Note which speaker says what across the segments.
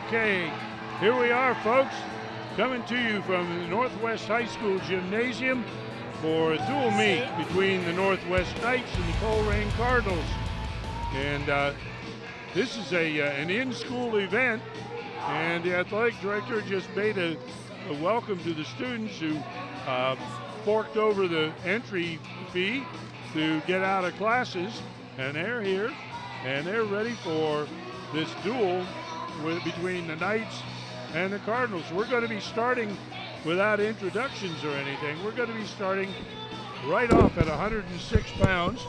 Speaker 1: Okay, here we are, folks, coming to you from the Northwest High School Gymnasium for a dual meet between the Northwest Knights and the Colerain Cardinals. And this is an in-school event, and the athletic director just made a welcome to the students who forked over the entry fee to get out of classes, and they're here, and they're ready for this duel between the Knights and the Cardinals. We're going to be starting without introductions or anything. We're going to be starting right off at 106 pounds.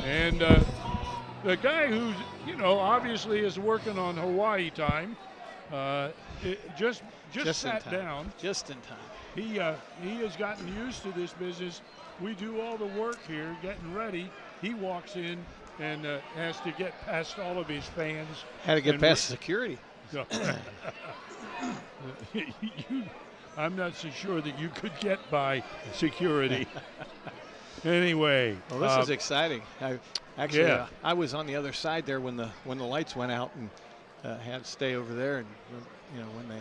Speaker 1: And the guy who's, obviously is working on Hawaii time, just sat down.
Speaker 2: Just in time.
Speaker 1: He has gotten used to this business. We do all the work here, getting ready. He walks in and has to get past all of his fans.
Speaker 2: Had to get past security.
Speaker 1: I'm not so sure that you could get by security. Anyway.
Speaker 2: Well, this is exciting. I was on the other side there when the lights went out and had to stay over there. And when they.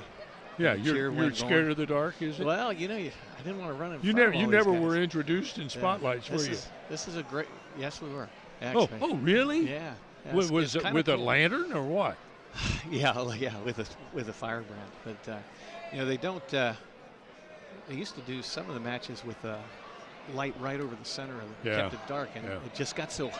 Speaker 1: Yeah, you're scared of the dark, is it?
Speaker 2: Well, I didn't want to run in front
Speaker 1: You
Speaker 2: of all
Speaker 1: never
Speaker 2: these guys.
Speaker 1: were introduced in spotlights, were you?
Speaker 2: This is a great. Yes, we were.
Speaker 1: Actually. Oh, really?
Speaker 2: Yeah.
Speaker 1: Was it with a lantern or what?
Speaker 2: yeah, with a firebrand. But they don't. They used to do some of the matches with light right over the center of it, kept it dark, and it just gets so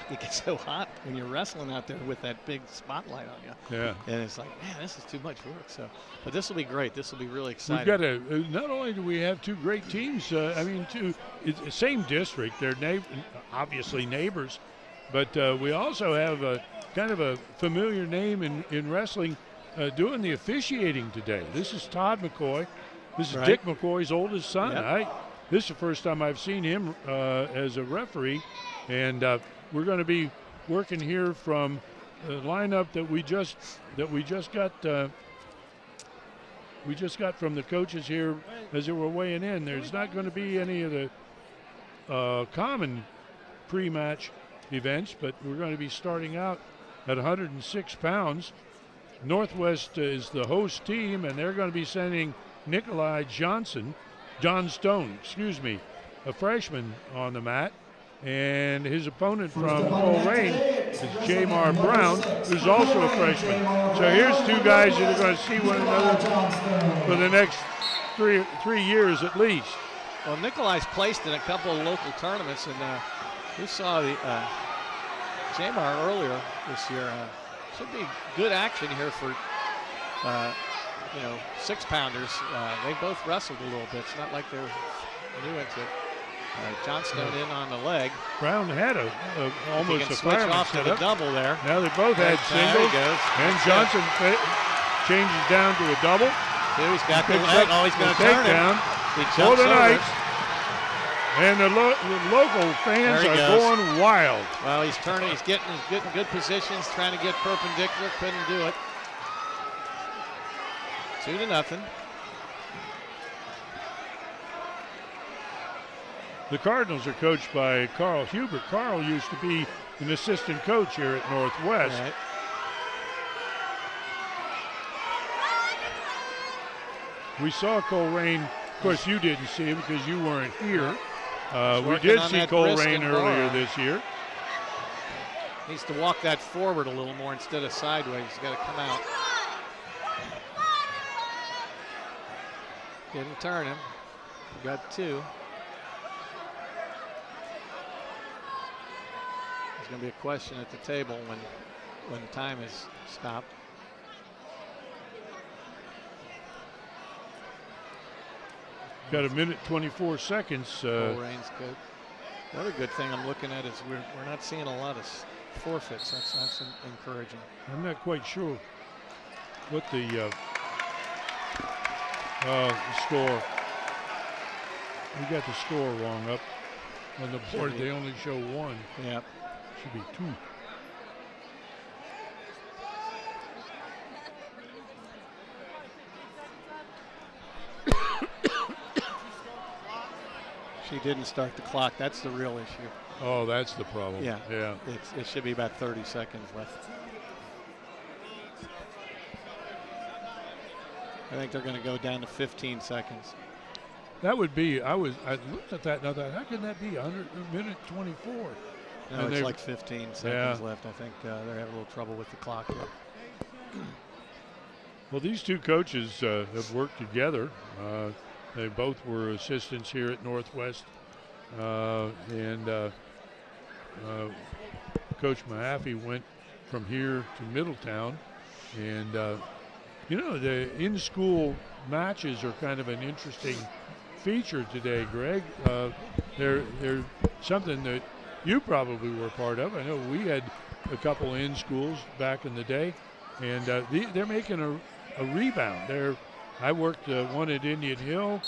Speaker 2: hot when you're wrestling out there with that big spotlight on you.
Speaker 1: Yeah.
Speaker 2: And it's like, man, this is too much work. So, but this will be great. This will be really exciting.
Speaker 1: We've got not only do we have two great teams, it's the same district. They're obviously neighbors, but we also have a kind of a familiar name in wrestling doing the officiating today. This is Todd McCoy. This is Dick McCoy's oldest son.
Speaker 2: Yep.
Speaker 1: This is the first time I've seen him as a referee, and we're going to be working here from the lineup that we just got from the coaches here as they were weighing in. There's not going to be any of the common pre-match events, but we're going to be starting out at 106 pounds. Northwest is the host team, and they're going to be sending Nikolai Johnstone, a freshman on the mat. And his opponent from Colerain is Jamar Brown, who's also a freshman. So here's two guys that are going to see one another for the next three years at least.
Speaker 2: Well, Nikolai's placed in a couple of local tournaments, and we saw the Jamar earlier this year. Should be good action here for 6-pounders. They both wrestled a little bit. It's not like they're new into it. Johnstone in on the leg.
Speaker 1: Brown had almost a
Speaker 2: fireman off to the double there.
Speaker 1: Now they both had singles. And Johnson changes down to a double.
Speaker 2: He's got the leg. Oh, he's going to turn
Speaker 1: down for the Knights. And the local fans are going wild.
Speaker 2: Well, he's turning. He's getting good positions, trying to get perpendicular. Couldn't do it. 2-0.
Speaker 1: The Cardinals are coached by Carl Hubert. Carl used to be an assistant coach here at Northwest.
Speaker 2: Right.
Speaker 1: We saw Colerain. Of course, you didn't see him because you weren't here. We did see Colerain earlier this year.
Speaker 2: Needs to walk that forward a little more instead of sideways. He's got to come out. Didn't turn him. We got 2. There's going to be a question at the table when time is stopped.
Speaker 1: Got a minute 24 seconds.
Speaker 2: Colerain's good. The other good thing I'm looking at is we're not seeing a lot of forfeits. That's encouraging.
Speaker 1: I'm not quite sure what the score. We got the score wrong up on the board. They only show 1.
Speaker 2: Yep.
Speaker 1: Should be 2.
Speaker 2: She didn't start the clock. That's the real issue.
Speaker 1: Oh, that's the problem.
Speaker 2: Yeah.
Speaker 1: Yeah.
Speaker 2: It should be about 30 seconds left. I think they're going to go down to 15 seconds.
Speaker 1: That would be, I looked at that and I thought, how can that be? 100 minute 24.
Speaker 2: No, it's like 15 seconds left. I think they're having a little trouble with the clock here.
Speaker 1: Well, these two coaches have worked together. They both were assistants here at Northwest. Coach Mahaffey went from here to Middletown. And, the in-school matches are kind of an interesting feature today, Greg. They're something that you probably were a part of. I know we had a couple in schools back in the day, and they're making a rebound. I worked one at Indian Hill.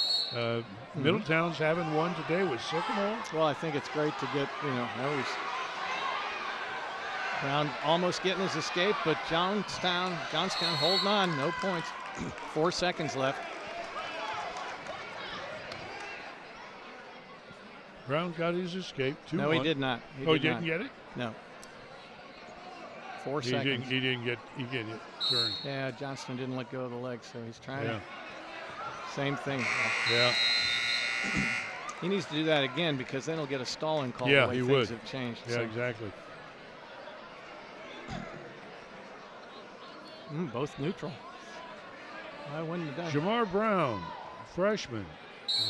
Speaker 1: Middletown's having one today with Sycamore.
Speaker 2: Well, I think it's great to get, he's Brown almost getting his escape, but Johnstown holding on, no points. 4 seconds left.
Speaker 1: Brown got his escape. 2-1.
Speaker 2: No, he did not.
Speaker 1: He didn't get it?
Speaker 2: No. 4 seconds.
Speaker 1: He didn't get it turned.
Speaker 2: Yeah, Johnston didn't let go of the leg, so he's trying to. Same thing.
Speaker 1: Yeah.
Speaker 2: He needs to do that again because then he'll get a stalling call.
Speaker 1: Yeah,
Speaker 2: the way
Speaker 1: he
Speaker 2: things
Speaker 1: would.
Speaker 2: Have changed.
Speaker 1: Yeah, exactly.
Speaker 2: Both neutral. I wouldn't have done.
Speaker 1: Jamar Brown, freshman.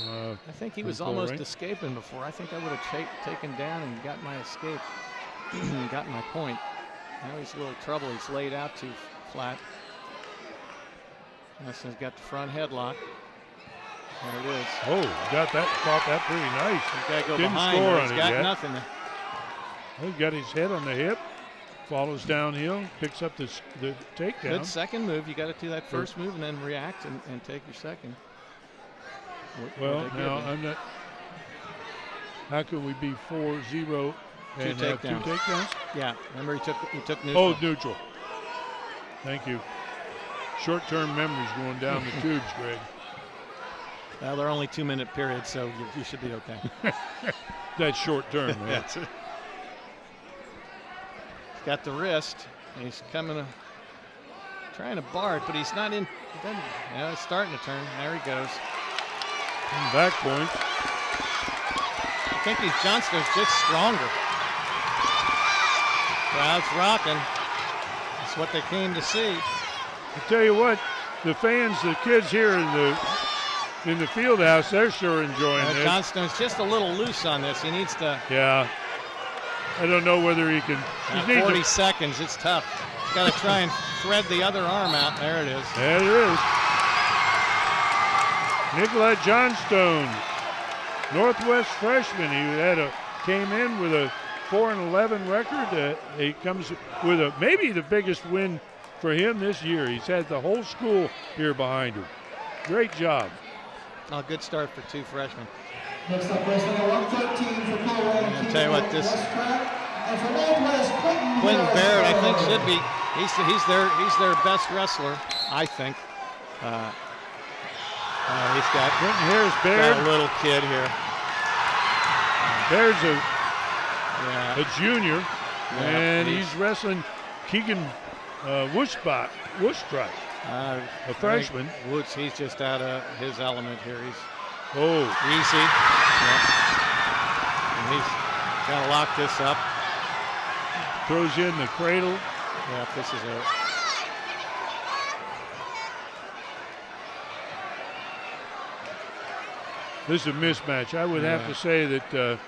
Speaker 2: I think he was almost escaping before. I think I would have taken down and got my escape and got my point. Now he's a little trouble. He's laid out too flat. Johnston's got the front headlock. There it is.
Speaker 1: Oh, caught that pretty nice.
Speaker 2: He's got to go
Speaker 1: Didn't
Speaker 2: behind.
Speaker 1: score
Speaker 2: He's
Speaker 1: on
Speaker 2: got
Speaker 1: it yet.
Speaker 2: nothing.
Speaker 1: He's got his head on the hip, follows downhill, picks up the takedown.
Speaker 2: Good second move. You got to do that first move and then react and take your second.
Speaker 1: Well, now I'm not. How can we be 4-0 and have 2 takedowns?
Speaker 2: Yeah, remember he took neutral.
Speaker 1: Oh, neutral. Thank you. Short-term memories going down the tubes, Greg.
Speaker 2: Well, they're only 2-minute periods, so you should be okay.
Speaker 1: That's short-term, man.
Speaker 2: That's it. He's got the wrist. He's coming, trying to bar it, but he's not in. He's starting to turn. There he goes.
Speaker 1: Back point.
Speaker 2: I think Johnston's just stronger. Crowd's rocking. That's what they came to see.
Speaker 1: I tell you what, the fans, the kids here in the field house, they're sure enjoying it.
Speaker 2: Johnston's just a little loose on this. He needs to.
Speaker 1: Yeah. I don't know whether he can.
Speaker 2: 40 seconds. It's tough. He's got to try and thread the other arm out. There it is.
Speaker 1: There it is. Nicolette Johnstone, Northwest freshman. He came in with a 4-11 record. He comes with maybe the biggest win for him this year. He's had the whole school here behind him. Great job.
Speaker 2: Oh, good start for 2 freshmen.
Speaker 3: Next up, wrestling at 113 for Colerain.
Speaker 2: I'll tell you what, this Quentin Barrett, I think, should be. He's their best wrestler, I think. He's got
Speaker 1: Quentin Harris Baird.
Speaker 2: Got a little kid here.
Speaker 1: Baird's a junior, and he's wrestling Keegan Wustrike, a freshman.
Speaker 2: Woods, he's just out of his element here. He's easy. Yeah. And he's got to lock this up.
Speaker 1: Throws in the cradle.
Speaker 2: Yeah, this is a.
Speaker 1: This is a mismatch. I would have to say that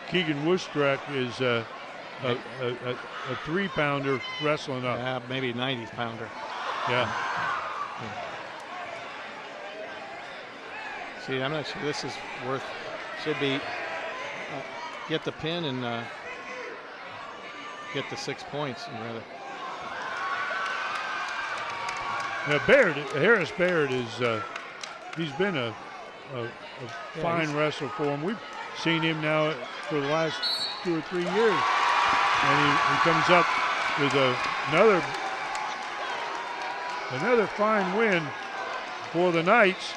Speaker 1: Keegan Wustrike is a 3-pounder wrestling up.
Speaker 2: Yeah, maybe 90-pounder.
Speaker 1: Yeah.
Speaker 2: See, I'm not sure this is worth. Should be get the pin and get the 6 points rather.
Speaker 1: Now Harris Baird is he's been a fine wrestler for him. We've seen him now for the last 2 or 3 years, and he comes up with another fine win for the Knights.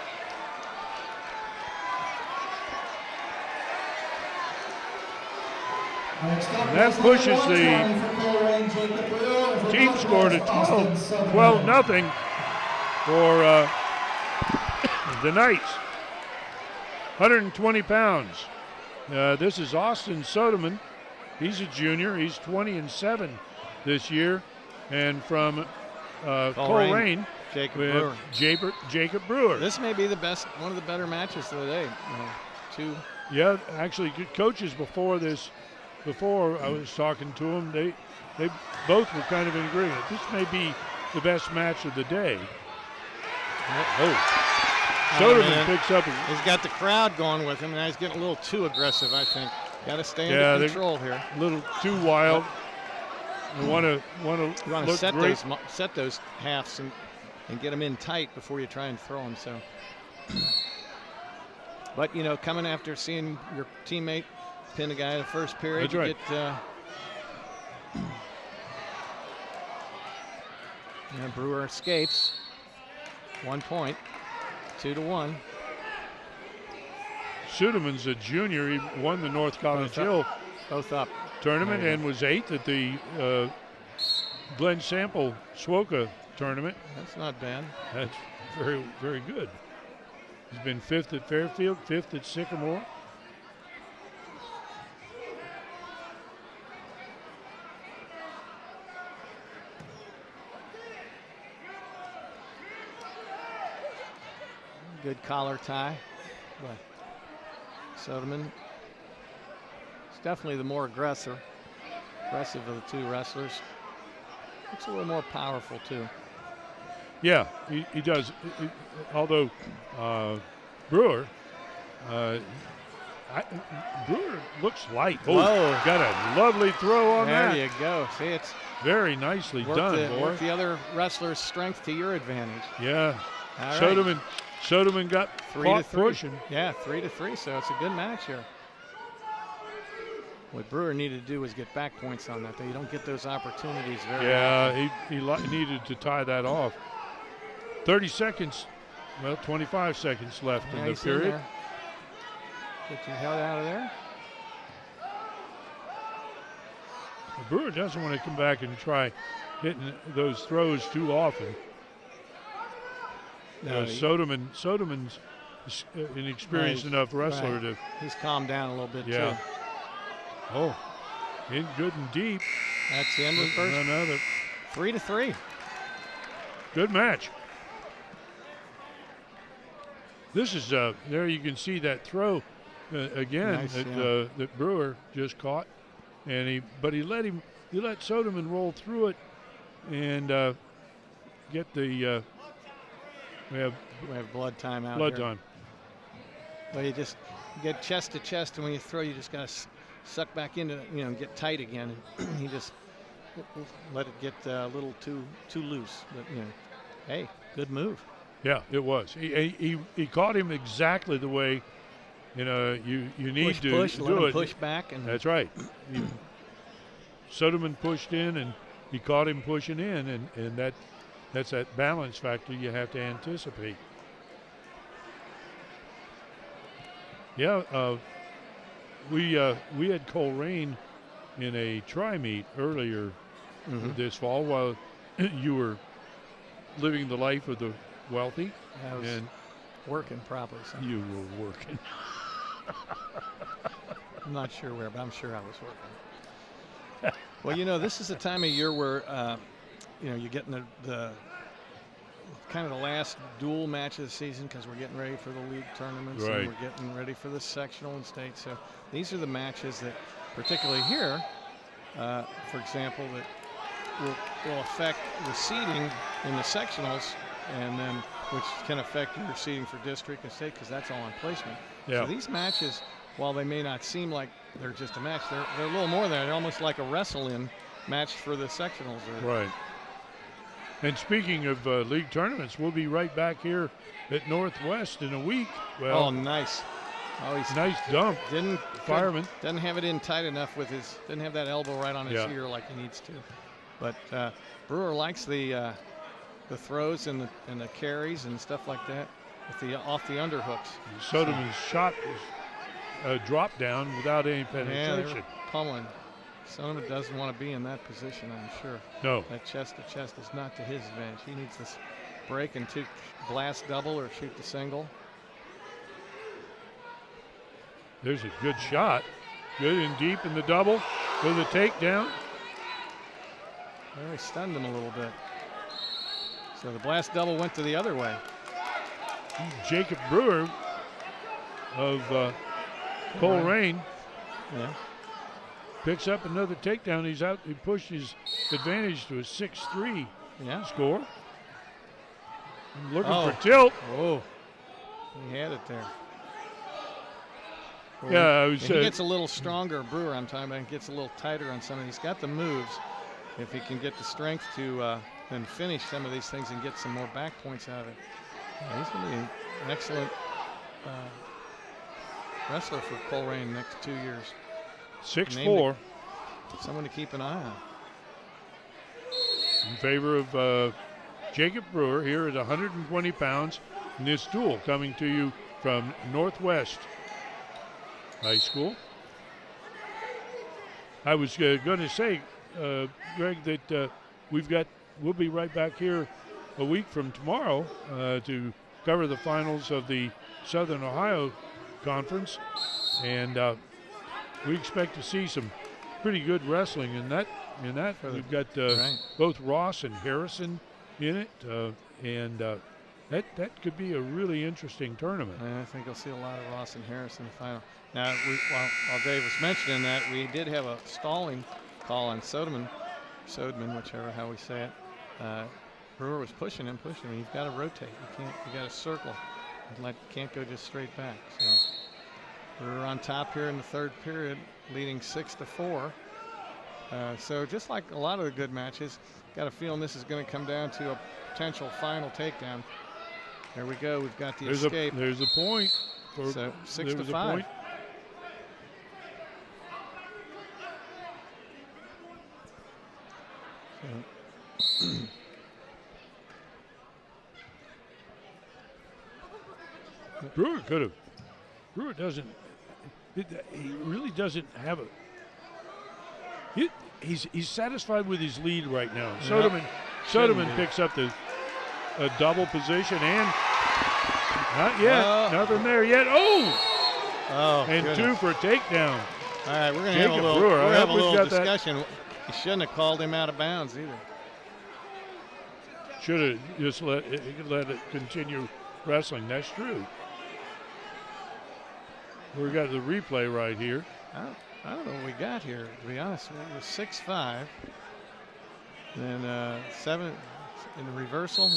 Speaker 1: And that pushes the team score to 12-0 for the Knights. 120 pounds. This is Austin Soderman. He's a junior. He's 20-7 this year. And from Colerain, Jacob Brewer.
Speaker 2: This may be one of the better matches of the day.
Speaker 1: Yeah, actually, coaches before I was talking to them, they both were kind of in agreement. This may be the best match of the day. Soderman picks up.
Speaker 2: He's got the crowd going with him, and he's getting a little too aggressive, I think. Got to stay under control here.
Speaker 1: A little too wild. You want to
Speaker 2: set those halves and get them in tight before you try and throw them. So, but coming after seeing your teammate pin a guy in the first period,
Speaker 1: that's right.
Speaker 2: Brewer escapes. 1 point, 2-1.
Speaker 1: Suderman's a junior. He won the North College Hill tournament and was 8th at the Glen Sample SWOCA tournament.
Speaker 2: That's not bad.
Speaker 1: That's very, very good. He's been 5th at Fairfield, 5th at Sycamore.
Speaker 2: Good collar tie, but Soderman is definitely the more aggressive of the two wrestlers. Looks a little more powerful too.
Speaker 1: Yeah, he does. Although Brewer looks light.
Speaker 2: Whoa.
Speaker 1: Got a lovely throw on that.
Speaker 2: There you go. See, it's
Speaker 1: very nicely done.
Speaker 2: Work the other wrestler's strength to your advantage.
Speaker 1: Yeah.
Speaker 2: All
Speaker 1: right. Soderman got 3 to 3. Pushing.
Speaker 2: Yeah, 3-3. So it's a good match here. What Brewer needed to do was get back points on that. You don't get those opportunities very often.
Speaker 1: He needed to tie that off. 30 seconds, 25 seconds left in the period.
Speaker 2: Get your head out of there.
Speaker 1: Brewer doesn't want to come back and try hitting those throws too often. No, Soderman's an experienced enough wrestler to.
Speaker 2: He's calmed down a little bit too.
Speaker 1: Oh, in good and deep.
Speaker 2: That's the end of the first.
Speaker 1: Another
Speaker 2: 3-3.
Speaker 1: Good match. This is there you can see that throw again that Brewer just caught, and he let Soderman roll through it and get the. We have
Speaker 2: blood time out
Speaker 1: Blood
Speaker 2: here.
Speaker 1: time.
Speaker 2: Well, you just get chest to chest, and when you throw, you just got to suck back into, get tight again. And he just let it get a little too loose. But hey, good move.
Speaker 1: Yeah, it was. He caught him exactly the way you need to do it.
Speaker 2: Push back, and
Speaker 1: that's right. Soderman pushed in, and he caught him pushing in, and that's that balance factor you have to anticipate. Yeah, we had Colerain in a tri-meet earlier this fall while you were living the life of the wealthy.
Speaker 2: I was working probably.
Speaker 1: You were working.
Speaker 2: I'm not sure where, but I'm sure I was working. Well, this is a time of year where you're getting the kind of the last dual match of the season because we're getting ready for the league tournaments and we're getting ready for the sectional and state. So these are the matches that, particularly here, for example, that will affect the seeding in the sectionals, and then which can affect your seeding for district and state because that's all on placement.
Speaker 1: Yeah.
Speaker 2: So these matches, while they may not seem like they're just a match, they're a little more than that. They're almost like a wrestle-in match for the sectionals.
Speaker 1: Right. And speaking of league tournaments, we'll be right back here at Northwest in a week. Well,
Speaker 2: nice. He's
Speaker 1: nice dump. Fireman
Speaker 2: doesn't have it in tight enough with didn't have that elbow right on his ear like he needs to. But Brewer likes the throws and the carries and stuff like that with off the underhooks.
Speaker 1: Soderman's shot was a drop down without any penetration.
Speaker 2: Pummeling. Soderman doesn't want to be in that position, I'm sure.
Speaker 1: No.
Speaker 2: That chest to chest is not to his advantage. He needs this break and to blast double or shoot the single.
Speaker 1: There's a good shot. Good and deep in the double with a takedown.
Speaker 2: Well, he stunned him a little bit. So the blast double went to the other way.
Speaker 1: Jacob Brewer of Colerain picks up another takedown. He's out. He pushed his advantage to a 6-3 score. I'm looking for tilt.
Speaker 2: Oh, he had it there. Well,
Speaker 1: yeah,
Speaker 2: he gets a little stronger. Brewer, I'm talking about, gets a little tighter on some of these. He's got the moves. If he can get the strength to then finish some of these things and get some more back points out of it, he's going to be an excellent wrestler for Colerain next 2 years.
Speaker 1: 6'4".
Speaker 2: Someone to keep an eye on.
Speaker 1: In favor of Jacob Brewer here at 120 pounds in this duel, coming to you from Northwest High School. I was going to say, Greg, that we'll be right back here a week from tomorrow to cover the finals of the Southern Ohio Conference, and we expect to see some pretty good wrestling in that. We've got both Ross and Harrison in it, and that could be a really interesting tournament.
Speaker 2: I think you'll see a lot of Ross and Harrison in the final. Now, while Dave was mentioning that, we did have a stalling call on Soderman, whichever how we say it. Brewer was pushing him. You've got to rotate. You got to circle. Can't go just straight back. So Brewer on top here in the third period, leading 6-4. So just like a lot of the good matches, got a feeling this is going to come down to a potential final takedown. There we go. We've got the escape.
Speaker 1: There's a point.
Speaker 2: So 6-5.
Speaker 1: Brewer could have. Brewer doesn't. He really doesn't have a. He's satisfied with his lead right now. Soderman picks up a double position and not yet. Nothing there yet. And
Speaker 2: goodness.
Speaker 1: 2 for a takedown.
Speaker 2: All right, we're going to have a little discussion. He shouldn't have called him out of bounds either.
Speaker 1: Should have just let it continue wrestling. That's true. We got the replay right here.
Speaker 2: I don't know what we got here, to be honest. It was 6-5. Then 7 in the reversal,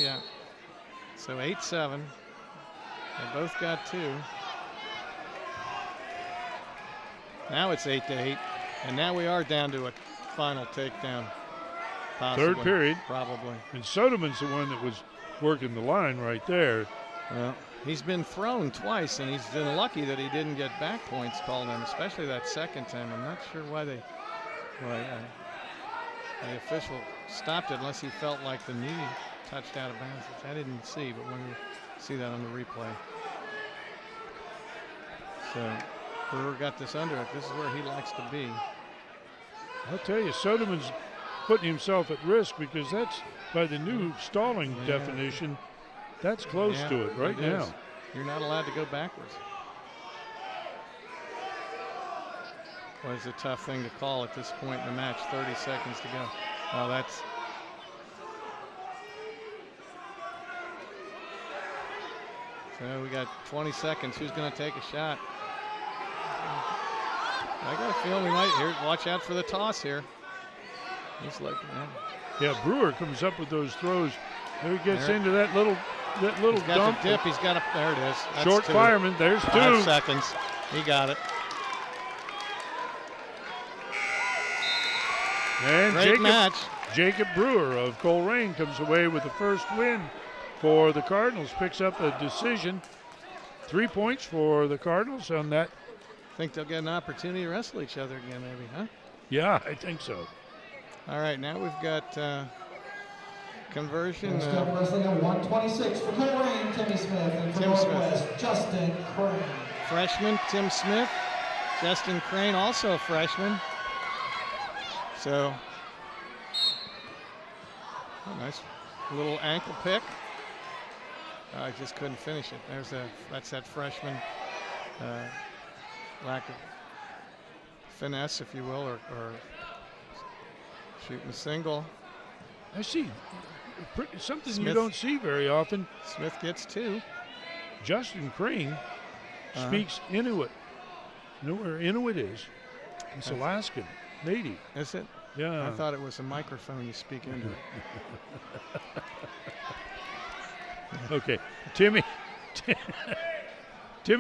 Speaker 2: So 8-7. They both got 2. Now it's 8-8. And now we are down to a final takedown. Possibly,
Speaker 1: third period.
Speaker 2: Probably.
Speaker 1: And Soderman's the one that was working the line right there.
Speaker 2: Well, he's been thrown twice, and he's been lucky that he didn't get back points called on, especially that second time. I'm not sure why the official stopped it unless he felt like the knee touched out of bounds, which I didn't see, but when we see that on the replay. So Brewer got this under it. This is where he likes to be.
Speaker 1: I'll tell you, Soderman's putting himself at risk because that's, by the new stalling definition, that's close to it right now.
Speaker 2: You're not allowed to go backwards. Well, it's a tough thing to call at this point in the match. 30 seconds to go. Oh, that's. So we got 20 seconds. Who's going to take a shot? I got a feeling we might here. Watch out for the toss here. He's looking.
Speaker 1: Yeah, Brewer comes up with those throws. There he gets into that little
Speaker 2: he's got
Speaker 1: dump.
Speaker 2: The dip. He's got a. There it is. That's
Speaker 1: Short
Speaker 2: 2.
Speaker 1: fireman. There's 2.
Speaker 2: 5 seconds. He got it.
Speaker 1: And
Speaker 2: Great match.
Speaker 1: Jacob Brewer of Colerain comes away with the first win for the Cardinals. Picks up a decision. 3 points for the Cardinals on that.
Speaker 2: Think they'll get an opportunity to wrestle each other again, maybe, huh?
Speaker 1: Yeah, I think so.
Speaker 2: All right, now we've got conversion.
Speaker 3: Next up, wrestling at 126 for Colerain, Timmy Smith, and for Northwest, Justin Crane.
Speaker 2: Freshman, Tim Smith. Justin Crane, also a freshman. So, nice little ankle pick. I just couldn't finish it. That's that freshman lack of finesse, if you will, or shooting a single.
Speaker 1: I see something you
Speaker 2: Smith.
Speaker 1: don't see very often.
Speaker 2: Smith gets 2.
Speaker 1: Justin Crane speaks Inuit. You know where Inuit is? It's Alaskan, native.
Speaker 2: Is it?
Speaker 1: Yeah.
Speaker 2: I thought it was a microphone you speak into.
Speaker 1: Okay, Timmy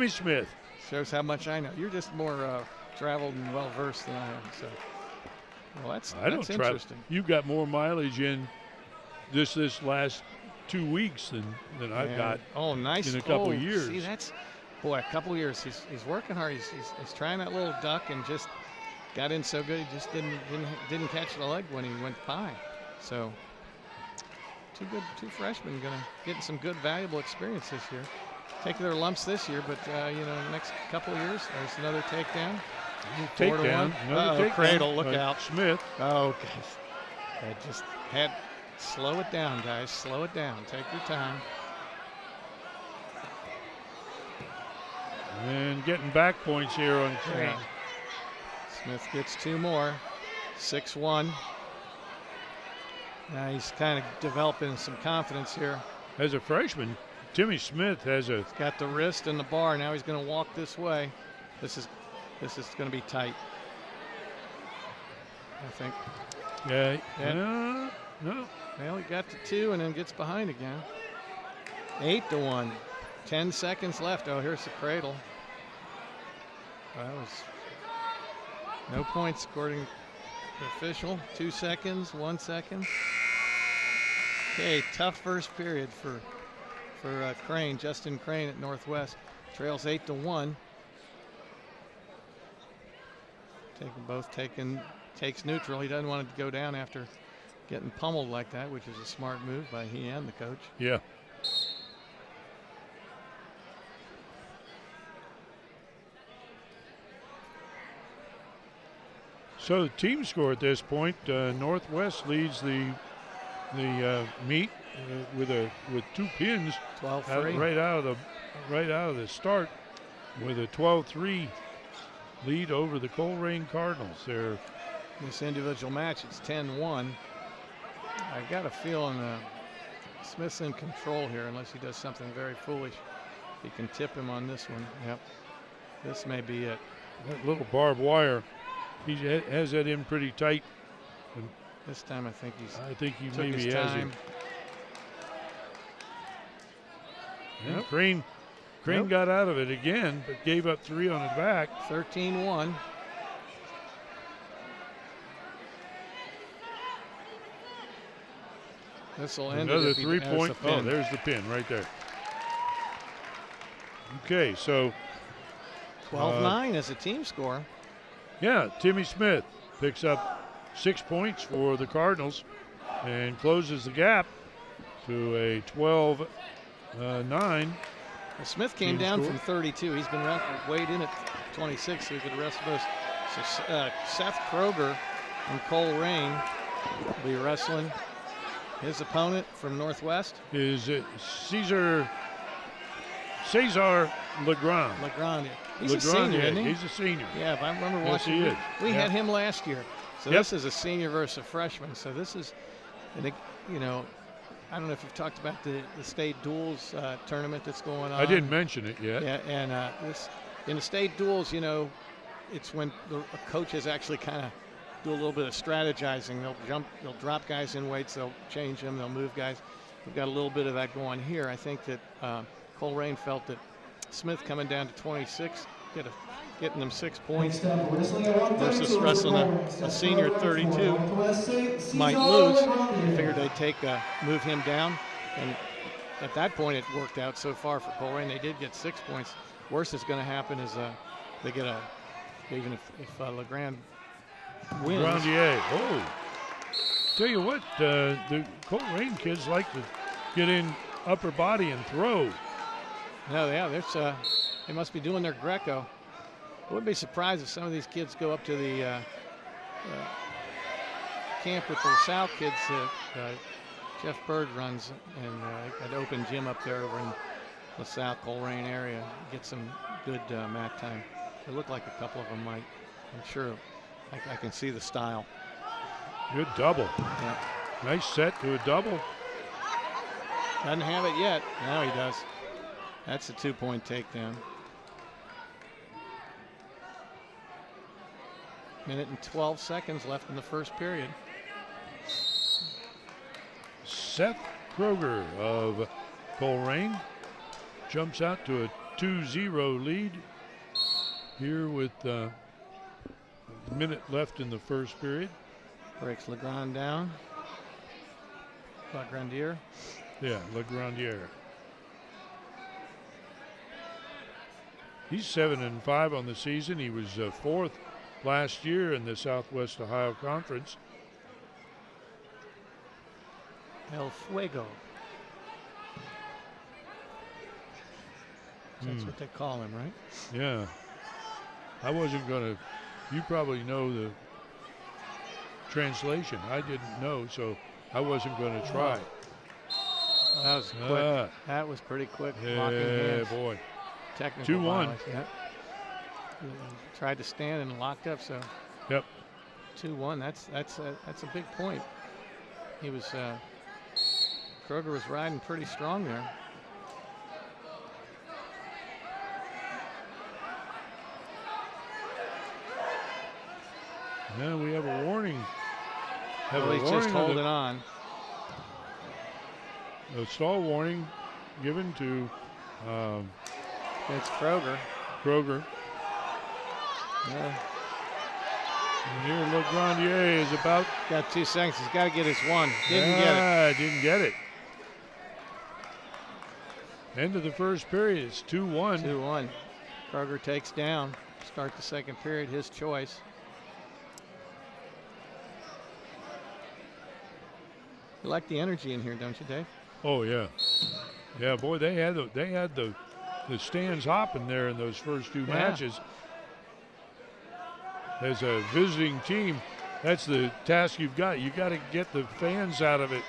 Speaker 1: Smith.
Speaker 2: Shows how much I know. You're just more traveled and well versed than I am. So, well, that's interesting.
Speaker 1: You've got more mileage in this last 2 weeks than I've got.
Speaker 2: Oh, nice.
Speaker 1: In a couple years.
Speaker 2: See, that's a couple years. He's working hard. He's trying that little duck and just got in so good. He just didn't catch the leg when he went by. So, two freshmen gonna get some good, valuable experience this year. Taking their lumps this year, but the next couple of years, there's another takedown.
Speaker 1: Takedown. Another takedown.
Speaker 2: Cradle. Look out,
Speaker 1: Smith.
Speaker 2: Oh, guys, I just had. Slow it down, guys. Slow it down. Take your time.
Speaker 1: And getting back points here on Crane.
Speaker 2: Yeah. Smith gets 2 more. 6-1. Now he's kind of developing some confidence here.
Speaker 1: As a freshman, Timmy Smith
Speaker 2: He's got the wrist and the bar. Now he's going to walk this way. This is going to be tight, I think.
Speaker 1: Yeah. No.
Speaker 2: Well, he got to 2 and then gets behind again. 8-1. 10 seconds left. Oh, here's the cradle. That was no points according to the official. 2 seconds, 1 second. Okay, tough first period for Crane, Justin Crane at Northwest. Trails 8-1. Takes neutral. He doesn't want it to go down after getting pummeled like that, which is a smart move by he and the coach.
Speaker 1: Yeah. So the team score at this point, Northwest leads the meet with 2 pins.
Speaker 2: 12-3.
Speaker 1: Right out of the start with a 12-3 lead over the Colerain Cardinals. They're
Speaker 2: this individual match, it's 10-1. I got a feeling Smith's in control here unless he does something very foolish. He can tip him on this one. Yep. This may be it.
Speaker 1: That little barbed wire, he has that in pretty tight. And
Speaker 2: this time I think he
Speaker 1: maybe
Speaker 2: his
Speaker 1: has
Speaker 2: time.
Speaker 1: It. Yep. Crane got out of it again, but gave up 3 on the back.
Speaker 2: 13-1. This will end
Speaker 1: another 3-point. Oh, there's the pin right there. Okay, so
Speaker 2: 12-9 as a team score.
Speaker 1: Yeah, Timmy Smith picks up 6 points for the Cardinals and closes the gap to a 12-9.
Speaker 2: Well, Smith came down from 32. He's been weighed in at 26, so he could rest most. So Seth Kroger from Colerain will be wrestling. His opponent from Northwest
Speaker 1: is Cesar Legrand.
Speaker 2: He's a senior, isn't he?
Speaker 1: He's a senior.
Speaker 2: Yeah, I remember watching.
Speaker 1: He is.
Speaker 2: We had him last year. So
Speaker 1: Yep.
Speaker 2: This is a senior versus a freshman. So this is, I don't know if you've talked about the state duels tournament that's going on.
Speaker 1: I didn't mention it yet.
Speaker 2: Yeah, and this in the state duels, it's when the coaches actually kind of do a little bit of strategizing. They'll drop guys in weights, they'll change them, they'll move guys. We've got a little bit of that going here. I think that Colerain felt that Smith coming down to 26, getting them 6 points versus wrestling a senior at 32 might lose. Figured they'd move him down, and at that point it worked out so far for Colerain. They did get 6 points. Worst that's going to happen is they get even if Legrand wins.
Speaker 1: Grandier. Oh, tell you what, the Colerain kids like to get in upper body and throw.
Speaker 2: No, yeah, they must be doing their Greco. I wouldn't be surprised if some of these kids go up to the camp with the South kids that Jeff Bird runs, and an open gym up there over in the South Colerain area. Get some good mat time. It looked like a couple of them might. I'm sure I can see the style.
Speaker 1: Good double.
Speaker 2: Yeah.
Speaker 1: Nice set to a double.
Speaker 2: Doesn't have it yet. Now he does. That's a 2-point takedown. Minute and 12 seconds left in the first period.
Speaker 1: Seth Kroger of Colerain jumps out to a 2-0 lead here with a minute left in the first period.
Speaker 2: Breaks Legrand down. Lagrandier.
Speaker 1: Yeah, Lagrandier. He's 7-5 on the season. He was fourth last year in the Southwest Ohio Conference.
Speaker 2: El Fuego. That's what they call him, right?
Speaker 1: Yeah. I wasn't going to, you probably know the translation. I didn't know, so I wasn't going to try.
Speaker 2: That was quick. That was pretty quick.
Speaker 1: Yeah, boy.
Speaker 2: Technical
Speaker 1: 2-1.
Speaker 2: Yep. Tried to stand and locked up, so.
Speaker 1: Yep.
Speaker 2: 2-1. That's a big point. He was Kroger was riding pretty strong there.
Speaker 1: Now we have a warning.
Speaker 2: He's just holding on.
Speaker 1: A stall warning given to
Speaker 2: it's Kroger.
Speaker 1: Yeah. And here Lagrandier is about.
Speaker 2: Got 2 seconds. He's got to get his one. Didn't get it.
Speaker 1: End of the first period. It's 2-1.
Speaker 2: 2-1. Kroger takes down. Start the second period. His choice. You like the energy in here, don't you, Dave?
Speaker 1: Oh yeah, yeah, boy. They had the stands hopping there in those first two matches. As a visiting team, that's the task you've got. You got to get the fans out of it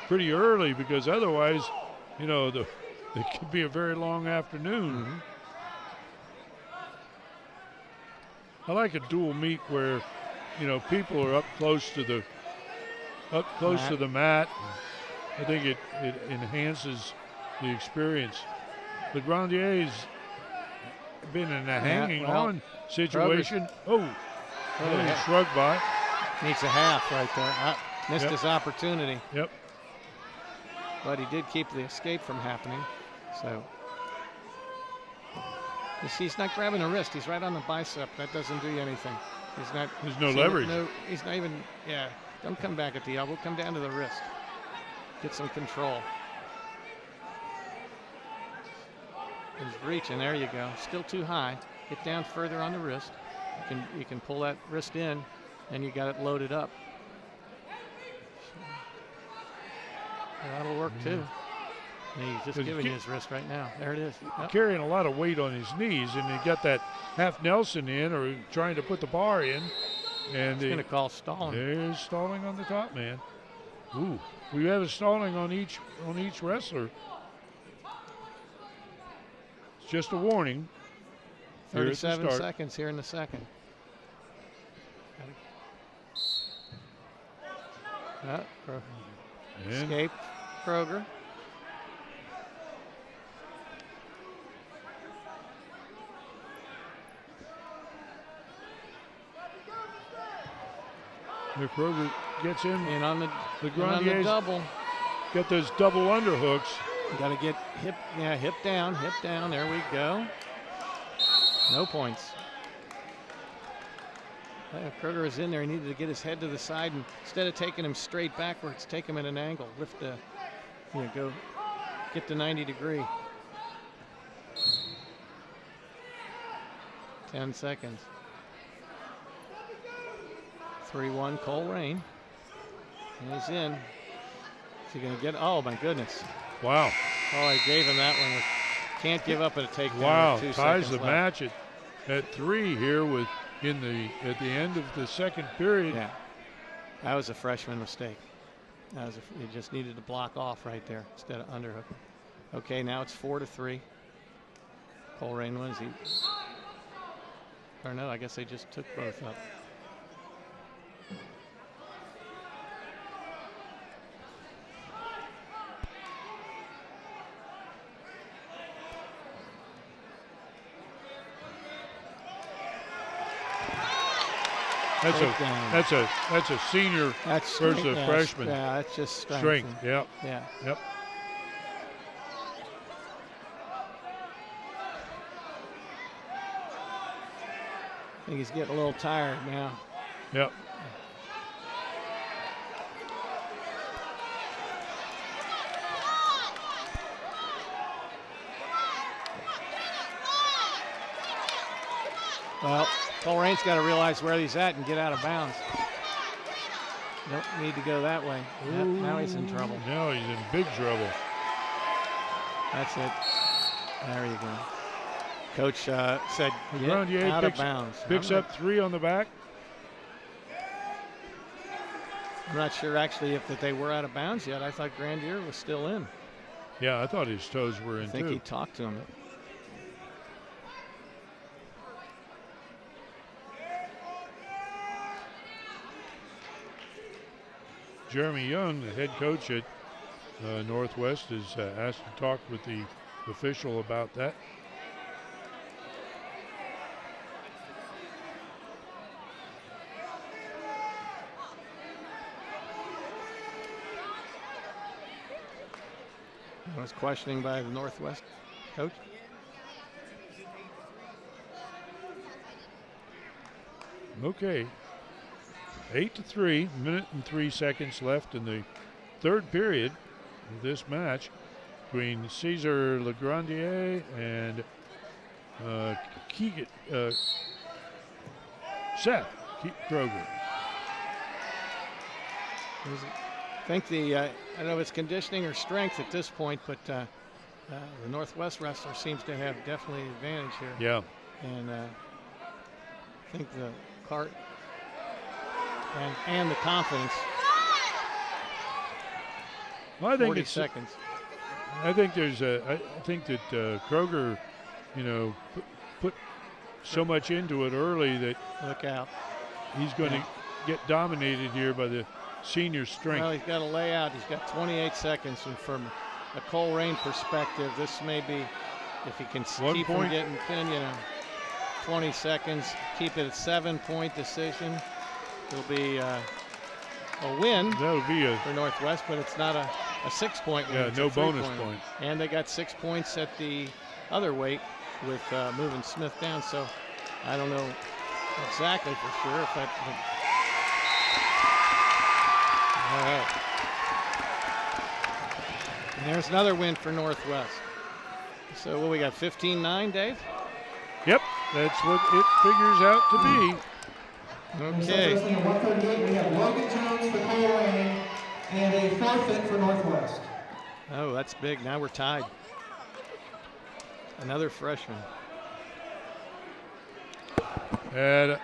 Speaker 1: pretty early, because otherwise, you know, it could be a very long afternoon.
Speaker 2: Mm-hmm.
Speaker 1: I like a dual meet where, you know, people are up close to the mat. I think it enhances the experience. Legrandier's been in a hanging on situation. Shrugged by.
Speaker 2: Needs a half right there. Missed his opportunity.
Speaker 1: Yep.
Speaker 2: But he did keep the escape from happening. So you see, he's not grabbing the wrist. He's right on the bicep. That doesn't do you anything. He's not.
Speaker 1: There's no leverage.
Speaker 2: He's not even. Yeah. Don't come back at the elbow. Come down to the wrist. Get some control. He's reaching. There you go. Still too high. Get down further on the wrist. You can pull that wrist in, and you got it loaded up. That'll work too. And he's just giving you his wrist right now. There it is. Yep.
Speaker 1: Carrying a lot of weight on his knees, and he got that half Nelson in, or trying to put the bar in. And
Speaker 2: he's going to call stalling.
Speaker 1: There's stalling on the top man. Ooh, we have a stalling on each wrestler. It's just a warning.
Speaker 2: 37 seconds here in the second. Escape Kroger.
Speaker 1: Kroger gets in
Speaker 2: on the double.
Speaker 1: Got those double underhooks.
Speaker 2: You got to get hip down. There we go. No points. Kroger is in there. He needed to get his head to the side, and instead of taking him straight backwards, take him at an angle. Lift the, go get the 90 degree. 10 seconds. 3-1 Colerain. And he's in. Is he going to get? Oh my goodness!
Speaker 1: Wow!
Speaker 2: Oh, I gave him that one. Can't give up at a takedown.
Speaker 1: Wow!
Speaker 2: With 2
Speaker 1: ties the
Speaker 2: left.
Speaker 1: match at 3 here at the end of the second period.
Speaker 2: Yeah, that was a freshman mistake. He just needed to block off right there instead of underhook. Okay, now it's 4-3. Colerain wins. Or no, I guess they just took both up.
Speaker 1: That's a senior versus a freshman.
Speaker 2: Yeah, that's just
Speaker 1: strength. Yep.
Speaker 2: Yeah.
Speaker 1: Yep.
Speaker 2: I think he's getting a little tired now.
Speaker 1: Yep.
Speaker 2: Well, Colerain's got to realize where he's at and get out of bounds. Don't need to go that way. Yep, now he's in trouble.
Speaker 1: Now he's in big trouble.
Speaker 2: That's it. There you go. Coach said get out of bounds.
Speaker 1: Picks up 3 on the back.
Speaker 2: I'm not sure actually if they were out of bounds yet. I thought Grandier was still in.
Speaker 1: Yeah, I thought his toes were in
Speaker 2: I think
Speaker 1: too.
Speaker 2: he talked to him.
Speaker 1: Jeremy Young, the head coach at Northwest, is asked to talk with the official about that.
Speaker 2: Was questioning by the Northwest coach.
Speaker 1: Okay. 8-3, minute and 3 seconds left in the third period of this match between Cesar Legrandier and Seth Kroger.
Speaker 2: I think I don't know if it's conditioning or strength at this point, but the Northwest wrestler seems to have definitely advantage here.
Speaker 1: Yeah.
Speaker 2: And I think the cart and the confidence.
Speaker 1: Well, I think
Speaker 2: 40 seconds.
Speaker 1: I think there's I think that Kroger, put so much into it early that
Speaker 2: look out.
Speaker 1: He's going to get dominated here by the senior strength.
Speaker 2: Well, he's got a layout. He's got 28 seconds, and from a Colerain perspective, this may be, if he can keep from getting pinned, 20 seconds, keep it a 7-point decision. It'll be a win.
Speaker 1: That'll be
Speaker 2: for Northwest, but it's not a 6-point win.
Speaker 1: Yeah, no bonus point.
Speaker 2: And they got 6 points at the other weight with moving Smith down. So I don't know exactly for sure if that. All right. And there's another win for Northwest. So what we got, 15-9, Dave?
Speaker 1: Yep, that's what it figures out to be.
Speaker 2: Okay.
Speaker 3: So at 138, we have Logan Jones for Colerain and a forfeit for Northwest.
Speaker 2: Oh, that's big. Now we're tied. Another freshman.
Speaker 1: And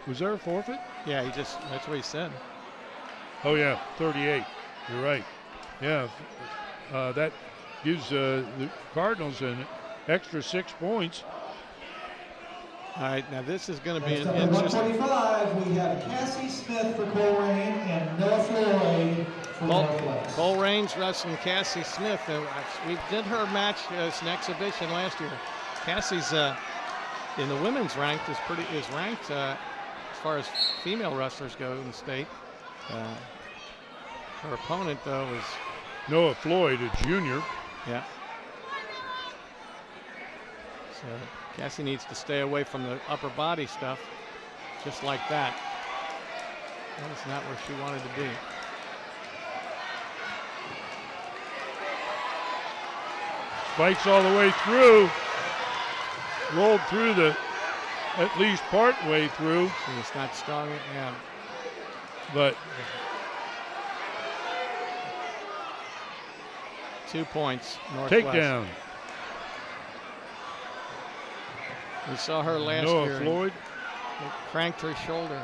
Speaker 1: was there a forfeit?
Speaker 2: Yeah, that's what he said.
Speaker 1: Oh, yeah, 38. You're right. Yeah, that gives the Cardinals an extra 6 points.
Speaker 2: All right, now this is going to be an
Speaker 3: interesting. 145, we have Cassie Smith for Colerain and Noah Floyd for Northwest.
Speaker 2: Colerain's wrestling Cassie Smith. We did her match as an exhibition last year. Cassie's in the women's ranked is ranked as far as female wrestlers go in the state. Her opponent though is
Speaker 1: Noah Floyd, a junior.
Speaker 2: Yeah. So Cassie needs to stay away from the upper body stuff, just like that. That is not where she wanted to be.
Speaker 1: Spikes all the way through. Rolled through at least part way through.
Speaker 2: It's not strong, yeah.
Speaker 1: But
Speaker 2: 2 points, Northwest.
Speaker 1: Takedown.
Speaker 2: We saw her last year.
Speaker 1: Noah Floyd.
Speaker 2: It cranked her shoulder.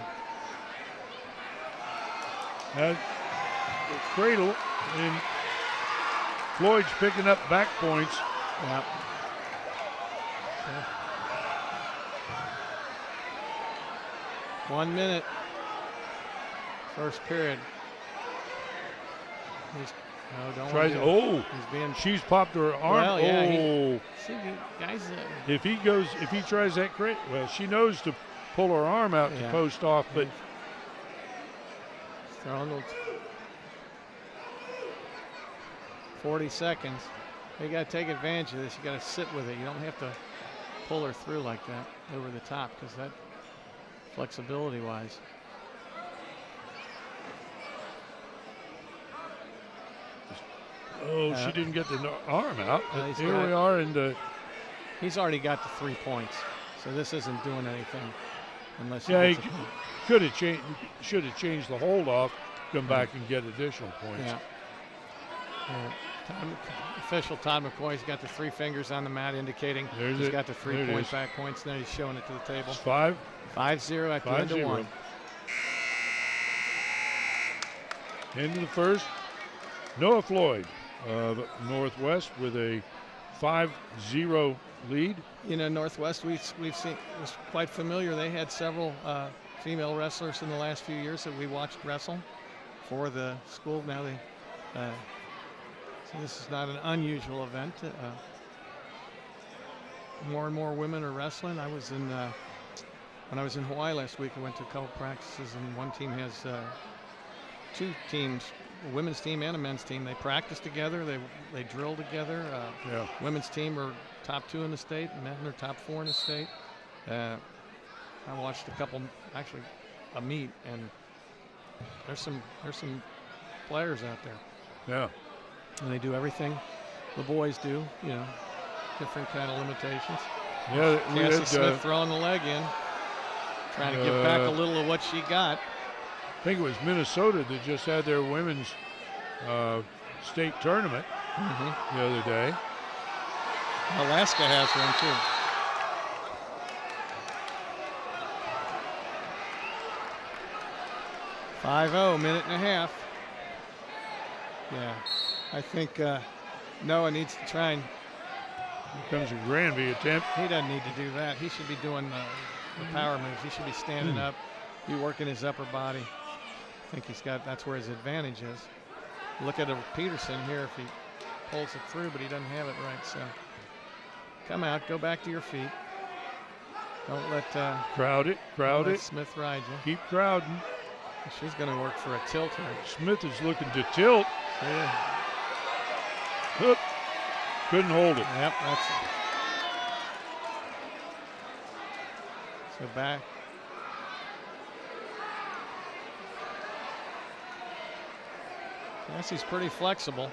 Speaker 1: Has the cradle, and Floyd's picking up back points.
Speaker 2: Yep. 1 minute. First period.
Speaker 1: She's popped her arm.
Speaker 2: Well, yeah,
Speaker 1: If he tries that crit, well, she knows to pull her arm out to post off, but
Speaker 2: throwing 40 seconds. You got to take advantage of this. You got to sit with it. You don't have to pull her through like that over the top, because that flexibility-wise.
Speaker 1: She didn't get the arm out. Here we are in the.
Speaker 2: He's already got the 3 points, so this isn't doing anything unless.
Speaker 1: He should have changed the hold off, come back and get additional points.
Speaker 2: Official Todd McCoy's got the 3 fingers on the mat indicating he's got the 3-point back points. Now he's showing it to the table.
Speaker 1: It's 5-0
Speaker 2: at the end of 1.
Speaker 1: Into the first. Noah Floyd of Northwest with a 5-0 lead.
Speaker 2: You know, Northwest, we've seen, was quite familiar. They had several female wrestlers in the last few years that we watched wrestle for the school. Now they, so this is not an unusual event. More and more women are wrestling. I was in, when I was in Hawaii last week, I went to a couple practices, and one team has 2 teams, a women's team and a men's team. They practice together, they drill together. Women's team are top 2 in the state, men are top 4 in the state. I watched a couple, actually a meet, and there's some players out there.
Speaker 1: Yeah.
Speaker 2: And they do everything the boys do, you know, different kind of limitations.
Speaker 1: Yeah,
Speaker 2: Cassie Smith throwing the leg in, trying to get back a little of what she got.
Speaker 1: I think it was Minnesota that just had their women's state tournament the other day.
Speaker 2: Alaska has one too. .50, minute and a half. Yeah, I think Noah needs to try and.
Speaker 1: Here comes a Granby attempt.
Speaker 2: He doesn't need to do that. He should be doing the power moves. He should be standing up, be working his upper body. I think that's where his advantage is. Look at Peterson here if he pulls it through, but he doesn't have it right. So come out, go back to your feet. Don't let
Speaker 1: crowd it.
Speaker 2: Smith ride you.
Speaker 1: Keep crowding.
Speaker 2: She's going to work for a tilt here.
Speaker 1: Smith is looking to tilt.
Speaker 2: Yeah.
Speaker 1: Hook. Couldn't hold it.
Speaker 2: Yep, that's it. So back. Cassie's pretty flexible.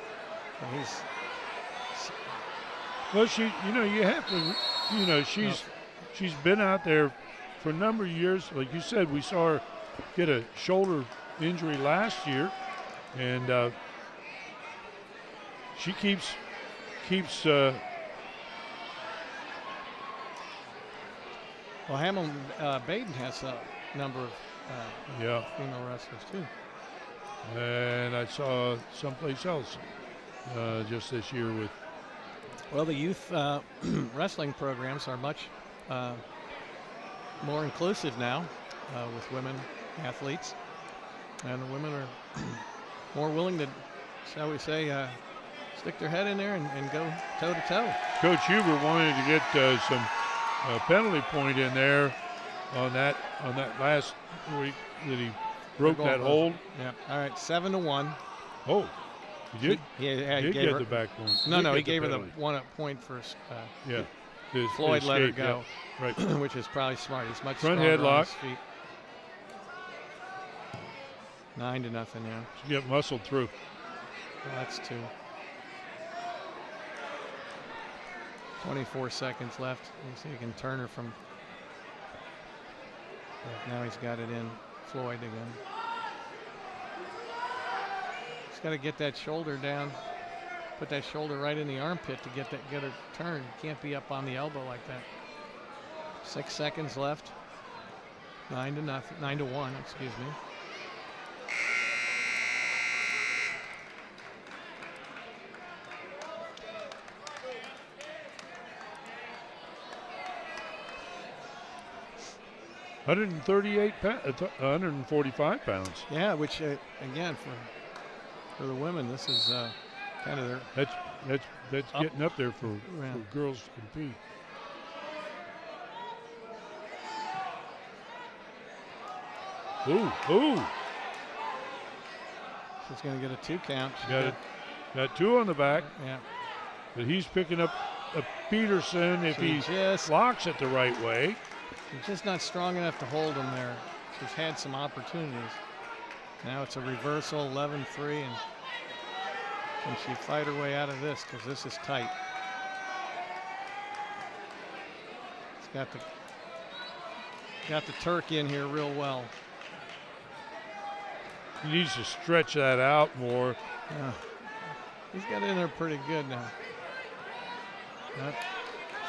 Speaker 1: Well, you have to, she's been out there for a number of years. Like you said, we saw her get a shoulder injury last year, and she keeps.
Speaker 2: Well, Hamilton Baden has a number of female wrestlers too.
Speaker 1: And I saw someplace else just this year with.
Speaker 2: Well, the youth wrestling programs are much more inclusive now with women athletes, and the women are more willing to, shall we say, stick their head in there and go toe to toe.
Speaker 1: Coach Huber wanted to get some penalty point in there on that last week that he broke that hold.
Speaker 2: Yeah. All right, 7-1.
Speaker 1: Oh, he did.
Speaker 2: He
Speaker 1: did
Speaker 2: gave
Speaker 1: get
Speaker 2: her
Speaker 1: the back point.
Speaker 2: No, he gave her the 1 point for. Floyd let her go,
Speaker 1: right?
Speaker 2: Which is probably smart. He's much
Speaker 1: front
Speaker 2: stronger
Speaker 1: headlock.
Speaker 2: on his feet. 9-0 now.
Speaker 1: She get muscled through.
Speaker 2: Well, that's 2. 24 seconds left. You see, he can turn her from. Now he's got it in Floyd again. He's got to get that shoulder down, put that shoulder right in the armpit to get her turn. Can't be up on the elbow like that. 6 seconds left. 9-1. Excuse me.
Speaker 1: 145 pounds.
Speaker 2: Yeah, which again for the women, this is kind of their.
Speaker 1: That's getting up there for girls to compete. Ooh.
Speaker 2: She's going to get a 2 count.
Speaker 1: Got 2 on the back.
Speaker 2: Yeah.
Speaker 1: But he's picking up a Peterson if he blocks it the right way.
Speaker 2: She's just not strong enough to hold him there. She's had some opportunities. Now it's a reversal, 11-3, and can she fight her way out of this? Because this is tight. It's got the Turk in here real well.
Speaker 1: He needs to stretch that out more.
Speaker 2: Yeah. He's got in there pretty good now.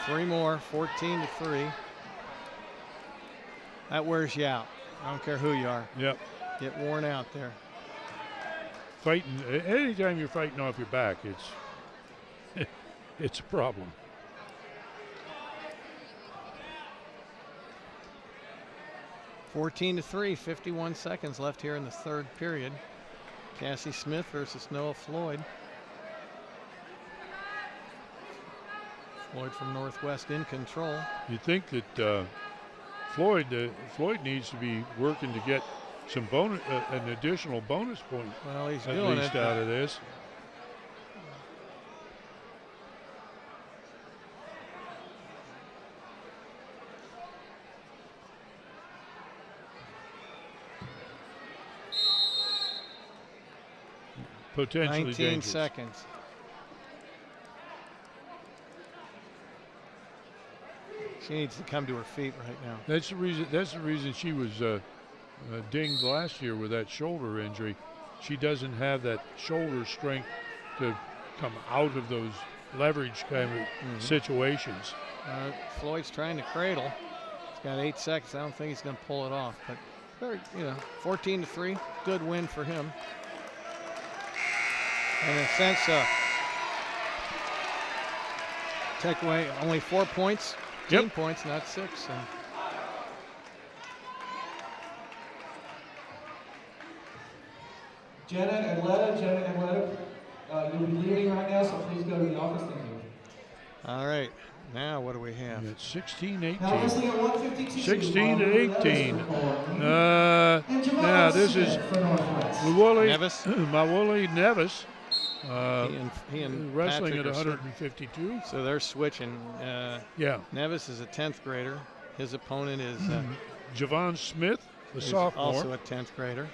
Speaker 2: 3 more, 14-3. That wears you out. I don't care who you are.
Speaker 1: Yep.
Speaker 2: Get worn out there.
Speaker 1: Fighting, anytime you're fighting off your back, it's a problem.
Speaker 2: (14-3), 51 seconds left here in the 3rd period. Cassie Smith versus Noah Floyd. Floyd from Northwest in control.
Speaker 1: You think that Floyd needs to be working to get some bonus, an additional bonus point.
Speaker 2: Well, he's
Speaker 1: at
Speaker 2: doing
Speaker 1: least
Speaker 2: it
Speaker 1: out of this. Potentially
Speaker 2: 19
Speaker 1: dangerous.
Speaker 2: seconds. She needs to come to her feet right now.
Speaker 1: That's the reason she was dinged last year with that shoulder injury. She doesn't have that shoulder strength to come out of those leverage kind of situations.
Speaker 2: Floyd's trying to cradle. He's got 8 seconds. I don't think he's going to pull it off. But 14-3, good win for him. And in a sense, take away only 4 points. Team points, not 6. So.
Speaker 3: Jenna and Letta, you'll be leaving right now, so please go to the office. Thank you.
Speaker 2: All right, now what do we have?
Speaker 1: It's 16-18.
Speaker 3: Now wrestling at 152.
Speaker 1: 16-18. Now this is Mawuli Nevis.
Speaker 2: He and
Speaker 1: wrestling
Speaker 2: Patrick
Speaker 1: at 152.
Speaker 2: So they're switching. Nevis is a 10th grader. His opponent is
Speaker 1: Javon Smith, the sophomore.
Speaker 2: Also a 10th grader.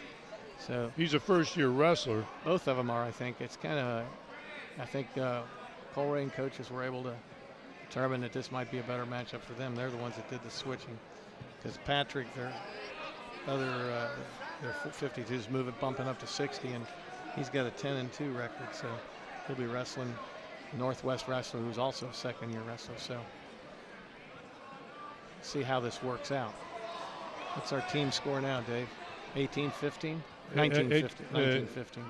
Speaker 2: So
Speaker 1: he's a first-year wrestler.
Speaker 2: Both of them are, I think. It's kind of, I think Colerain coaches were able to determine that this might be a better matchup for them. They're the ones that did the switching. Because Patrick, their 52 is bumping up to 60, and he's got a 10-2 record, so he'll be wrestling Northwest wrestler, who's also a 2nd-year wrestler. So see how this works out. What's our team score now, Dave? 18-15? 19-15.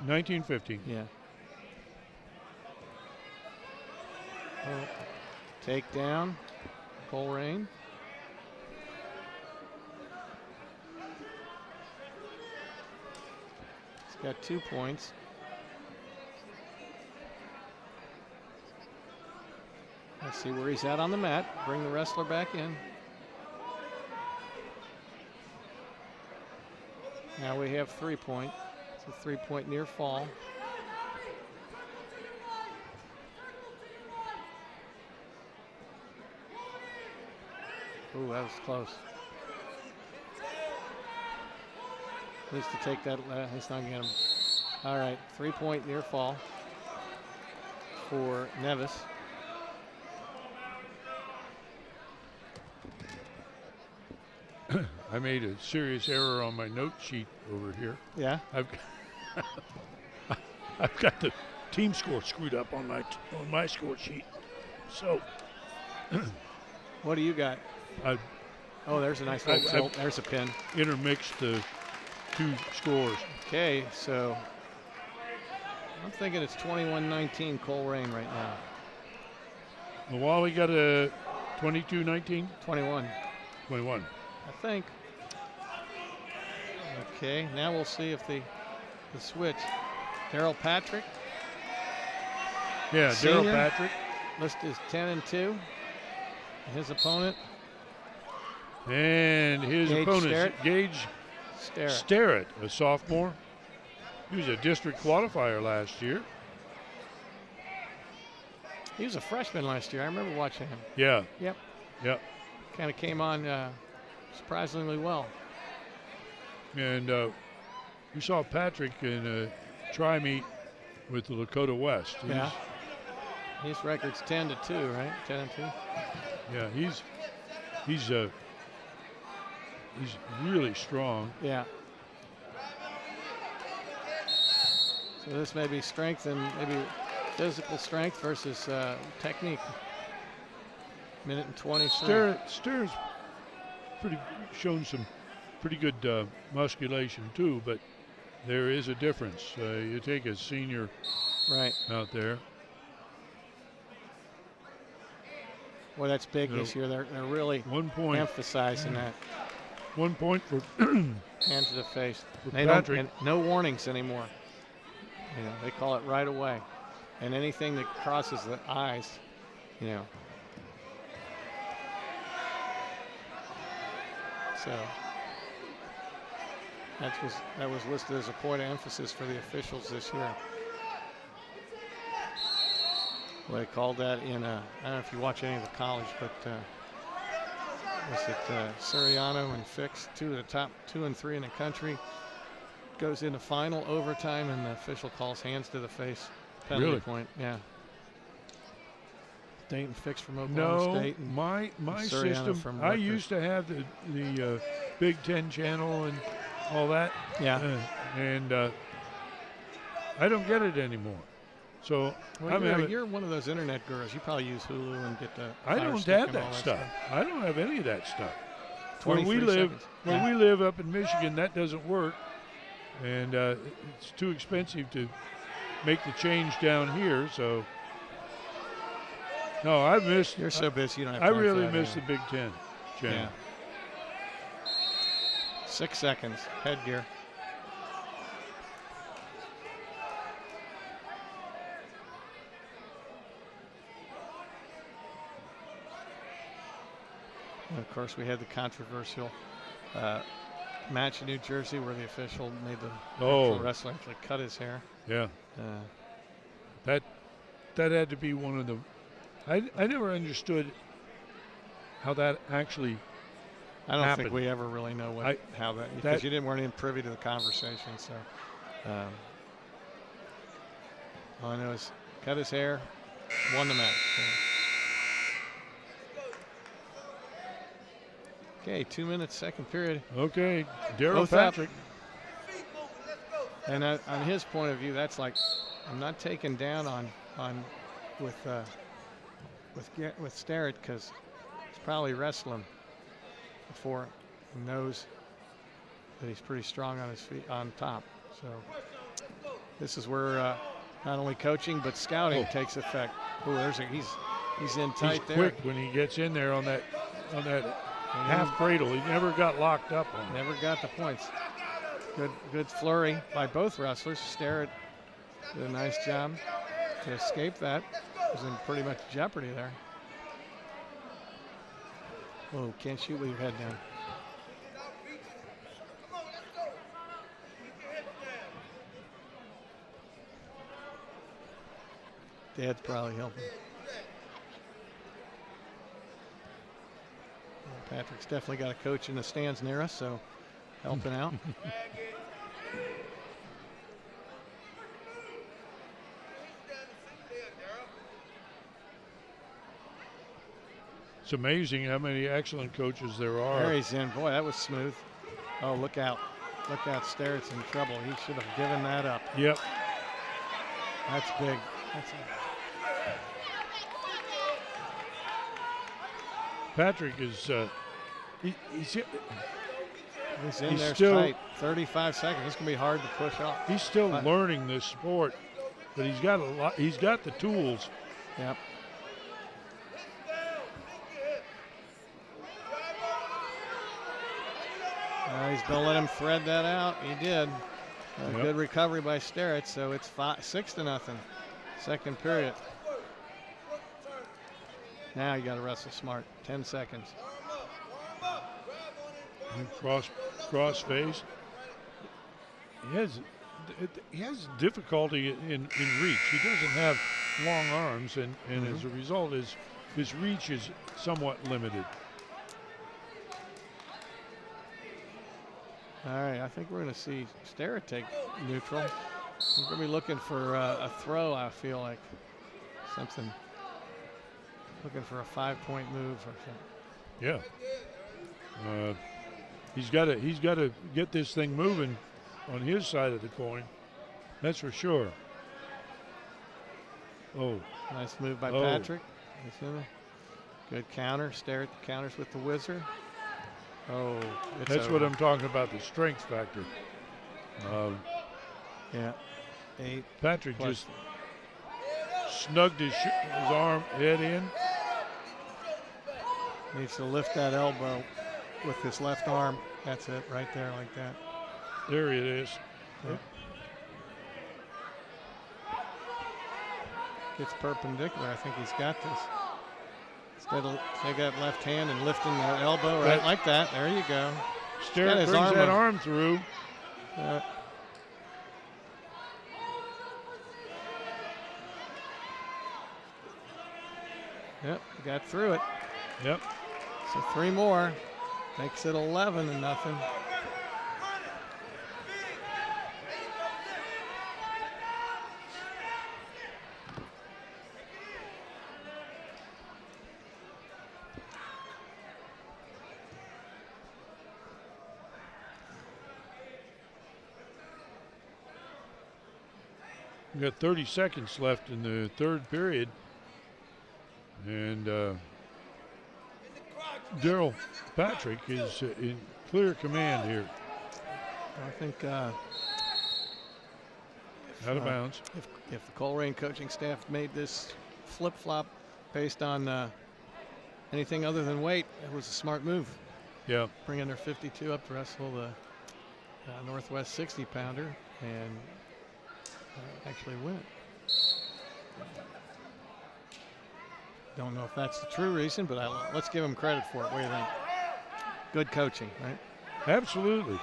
Speaker 1: 19-15.
Speaker 2: Yeah. Take down Colerain. He's got 2 points. Let's see where he's at on the mat. Bring the wrestler back in. Now we have 3-point. It's a 3-point near fall. Ooh, that was close. Needs to take that. He's not getting him. All right, 3-point near fall for Nevis.
Speaker 1: I made a serious error on my note sheet over here.
Speaker 2: Yeah.
Speaker 1: I've got the team score screwed up on my score sheet. So.
Speaker 2: What do you got? Oh, there's a nice little tilt. There's a pin.
Speaker 1: Intermixed the 2 scores.
Speaker 2: Okay, so I'm thinking it's 21-19 Colerain right now.
Speaker 1: Mawali got a 22-19?
Speaker 2: 21.
Speaker 1: 21.
Speaker 2: I think. Okay, now we'll see if the switch. Daryl Patrick.
Speaker 1: Yeah, Daryl Patrick.
Speaker 2: List is 10-2. His opponent.
Speaker 1: And his opponent, Gage Starrett, a sophomore. He was a district qualifier last year.
Speaker 2: He was a freshman last year. I remember watching him.
Speaker 1: Yeah.
Speaker 2: Yep.
Speaker 1: Yep.
Speaker 2: Kind of came on surprisingly well.
Speaker 1: And we saw Patrick in a tri-meet with the Lakota West.
Speaker 2: Yeah. His record's 10-2, right? 10-2.
Speaker 1: Yeah, he's really strong.
Speaker 2: Yeah. So this may be strength and maybe physical strength versus technique. Minute and 23.
Speaker 1: Starrett's shown some pretty good musculation too, but there is a difference. You take a senior out there.
Speaker 2: Well, that's big this year. They're really emphasizing that.
Speaker 1: 1 point for
Speaker 2: hand to the face. And no warnings anymore. You know, they call it right away. And anything that crosses the eyes, you know. So that was listed as a point of emphasis for the officials this year. Well, they called that in I don't know if you watch any of the college, but was it Suriano and Fix, two of the top 2 and 3 in the country, goes into final overtime, and the official calls hands to the face, penalty point. Yeah. Dayton Fix from Oklahoma State.
Speaker 1: No, my system. I used to have the Big Ten channel and all that.
Speaker 2: Yeah.
Speaker 1: And I don't get it anymore. So
Speaker 2: you're one of those internet girls. You probably use Hulu and get the.
Speaker 1: I don't have that stuff. I don't have any of that stuff. Where we
Speaker 2: we
Speaker 1: live up in Michigan, that doesn't work, and it's too expensive to make the change down here. So no, I've missed.
Speaker 2: You're so busy. You don't have
Speaker 1: I
Speaker 2: time
Speaker 1: really
Speaker 2: for that
Speaker 1: miss the Big Ten channel.
Speaker 2: Yeah. 6 seconds. Headgear. And of course, we had the controversial match in New Jersey where the official made the actual wrestler actually cut his hair.
Speaker 1: Yeah. That had to be one of the. I never understood how that actually.
Speaker 2: I don't
Speaker 1: happened.
Speaker 2: think we ever really know how that, because you weren't even privy to the conversation. So all I know is cut his hair, won the match. Okay, 2 minutes, second period.
Speaker 1: Okay, Daryl Patrick.
Speaker 2: And on his point of view, that's like, I'm not taken down with Starrett, because he's probably wrestling before he knows that he's pretty strong on his feet on top. So this is where not only coaching but scouting takes effect. Oh, he's in tight
Speaker 1: he's
Speaker 2: there.
Speaker 1: Quick when he gets in there on that half cradle. He never got locked up on it.
Speaker 2: Never got the points. Good flurry by both wrestlers. Starrett did a nice job to escape that. Was in pretty much jeopardy there. Oh, can't shoot with your head down. Dad's probably helping. Well, Patrick's definitely got a coach in the stands near us, so helping out.
Speaker 1: It's amazing how many excellent coaches there are.
Speaker 2: There he's in. Boy, that was smooth. Oh, look out. Look out. Starrett's in trouble. He should have given that up.
Speaker 1: Yep.
Speaker 2: That's big.
Speaker 1: Patrick is he's
Speaker 2: in there
Speaker 1: still
Speaker 2: tight. 35 seconds. It's going to be hard to push off.
Speaker 1: He's still learning this sport, but he's got a lot. He's got the tools.
Speaker 2: Yep. He's going to let him thread that out. He did.
Speaker 1: Yep.
Speaker 2: Good recovery by Sterrett, so it's 6-0. Second period. Now you got to wrestle smart. 10 seconds.
Speaker 1: Cross face. He has difficulty in reach. He doesn't have long arms, and as a result, his reach is somewhat limited.
Speaker 2: All right, I think we're going to see Sterrett take neutral. We're going to be looking for a throw, I feel like. Something. Looking for a 5-point move or something.
Speaker 1: Yeah. He's got to get this thing moving on his side of the coin. That's for sure. Oh.
Speaker 2: Nice move by Patrick. Good counter. Sterrett counters with the wizard. Oh,
Speaker 1: that's what I'm talking about, the strength factor.
Speaker 2: Yeah. 8.
Speaker 1: Patrick
Speaker 2: plus.
Speaker 1: Just snugged his arm, head in.
Speaker 2: Needs to lift that elbow with his left arm. That's it, right there, like that.
Speaker 1: There it is.
Speaker 2: Yep. Gets perpendicular. I think he's got this. Instead of take that left hand and lifting the elbow right like that. There you go.
Speaker 1: Sterrett brings that arm through.
Speaker 2: Yep, got through it.
Speaker 1: Yep.
Speaker 2: So 3 more. Makes it 11-0.
Speaker 1: We've got 30 seconds left in the third period. And Daryl Patrick is in clear command here.
Speaker 2: I think
Speaker 1: out of bounds.
Speaker 2: If the Colerain coaching staff made this flip-flop based on anything other than weight, it was a smart move.
Speaker 1: Yeah.
Speaker 2: Bringing their 52 up to wrestle the Northwest 60-pounder and actually win it. Don't know if that's the true reason, but let's give them credit for it. What do you think? Good coaching, right?
Speaker 1: Absolutely.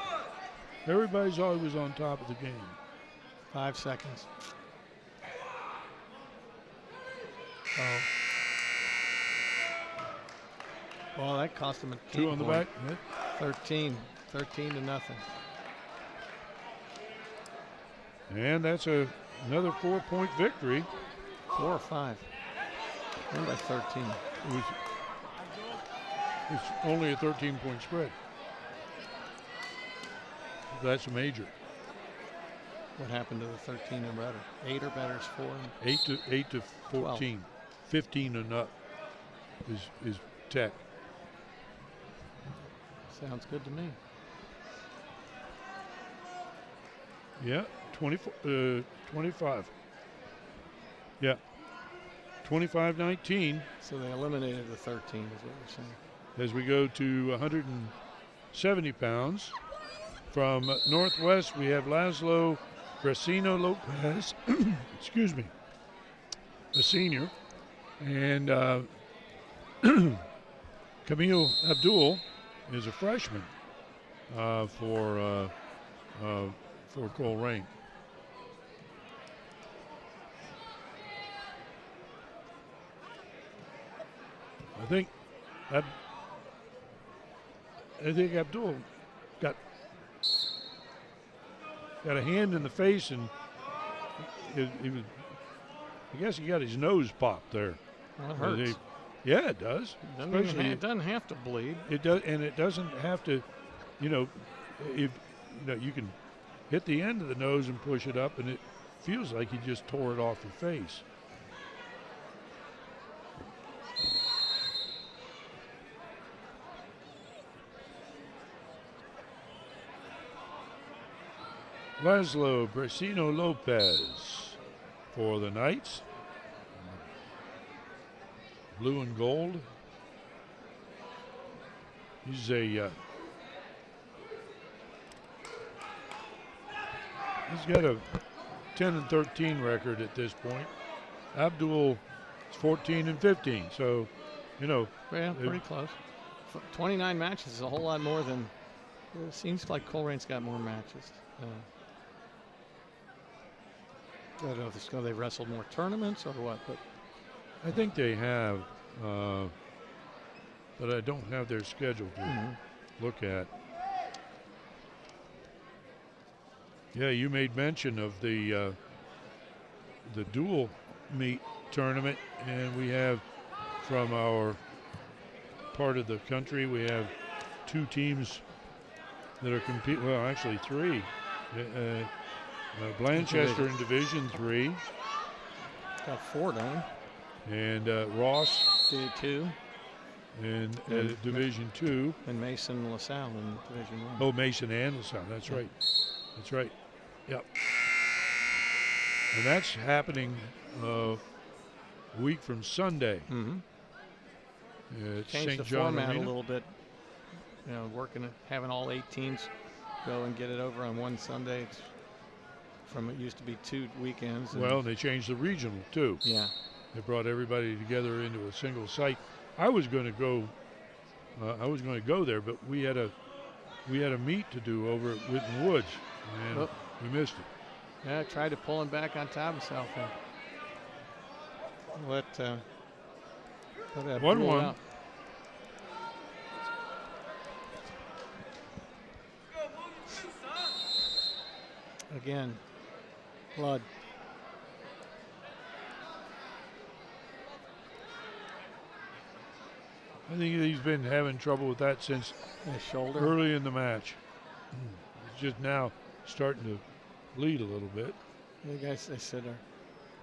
Speaker 1: Everybody's always on top of the game.
Speaker 2: 5 seconds. Oh. Well, that cost him a
Speaker 1: 2 on the back. Yeah.
Speaker 2: 13 to nothing.
Speaker 1: And that's another 4-point victory.
Speaker 2: 4 or 5. Won by 13.
Speaker 1: It's only a 13-point spread. That's a major.
Speaker 2: What happened to the 13 or better? 8 or better is 4.
Speaker 1: 8 to 14. 12. 15 and up is Tech.
Speaker 2: Sounds good to me.
Speaker 1: Yeah, 25. Yeah. 25-19.
Speaker 2: So they eliminated the 13 is what you're saying.
Speaker 1: As we go to 170 pounds. From Northwest, we have Laszlo Brasino Lopez, excuse me, a senior. And Camille Abdul is a freshman for Colerain. I think Abdul got a hand in the face, and he was. I guess he got his nose popped there.
Speaker 2: Well, it hurts.
Speaker 1: Yeah, it does.
Speaker 2: It doesn't have to bleed.
Speaker 1: It does, and it doesn't have to. If you can hit the end of the nose and push it up, and it feels like he just tore it off your face. Laszlo Brasino Lopez for the Knights. Blue and gold. He's a He's got a 10-13 record at this point. Abdul is 14-15. So, you know.
Speaker 2: Yeah, pretty close. 29 matches is a whole lot more than. It seems like Colerain's got more matches. I don't know if it's because they wrestled more tournaments or what, but
Speaker 1: I think they have, but I don't have their schedule to look at. Yeah, you made mention of the dual meet tournament, and we have from our part of the country, we have 2 teams that are competing. Well, actually 3. Blanchester in Division 3.
Speaker 2: Got 4 done.
Speaker 1: And Ross.
Speaker 2: D2.
Speaker 1: In Division 2.
Speaker 2: And Mason LaSalle in Division 1.
Speaker 1: Oh, Mason and LaSalle. That's right. That's right. Yep. And that's happening a week from Sunday.
Speaker 2: Changed the format a little bit. You know, having all 8 teams go and get it over on one Sunday. It's from it used to be 2 weekends.
Speaker 1: Well, they changed the regional too.
Speaker 2: Yeah.
Speaker 1: They brought everybody together into a single site. I was going to go. There, but we had a meet to do over at Whitten Woods, and we missed it.
Speaker 2: Yeah, I tried to pull him back on top of himself. Let
Speaker 1: 1-1.
Speaker 2: Again, blood.
Speaker 1: I think he's been having trouble with that since
Speaker 2: his shoulder
Speaker 1: early in the match. It's just now starting to bleed a little bit.
Speaker 2: The guys, they said,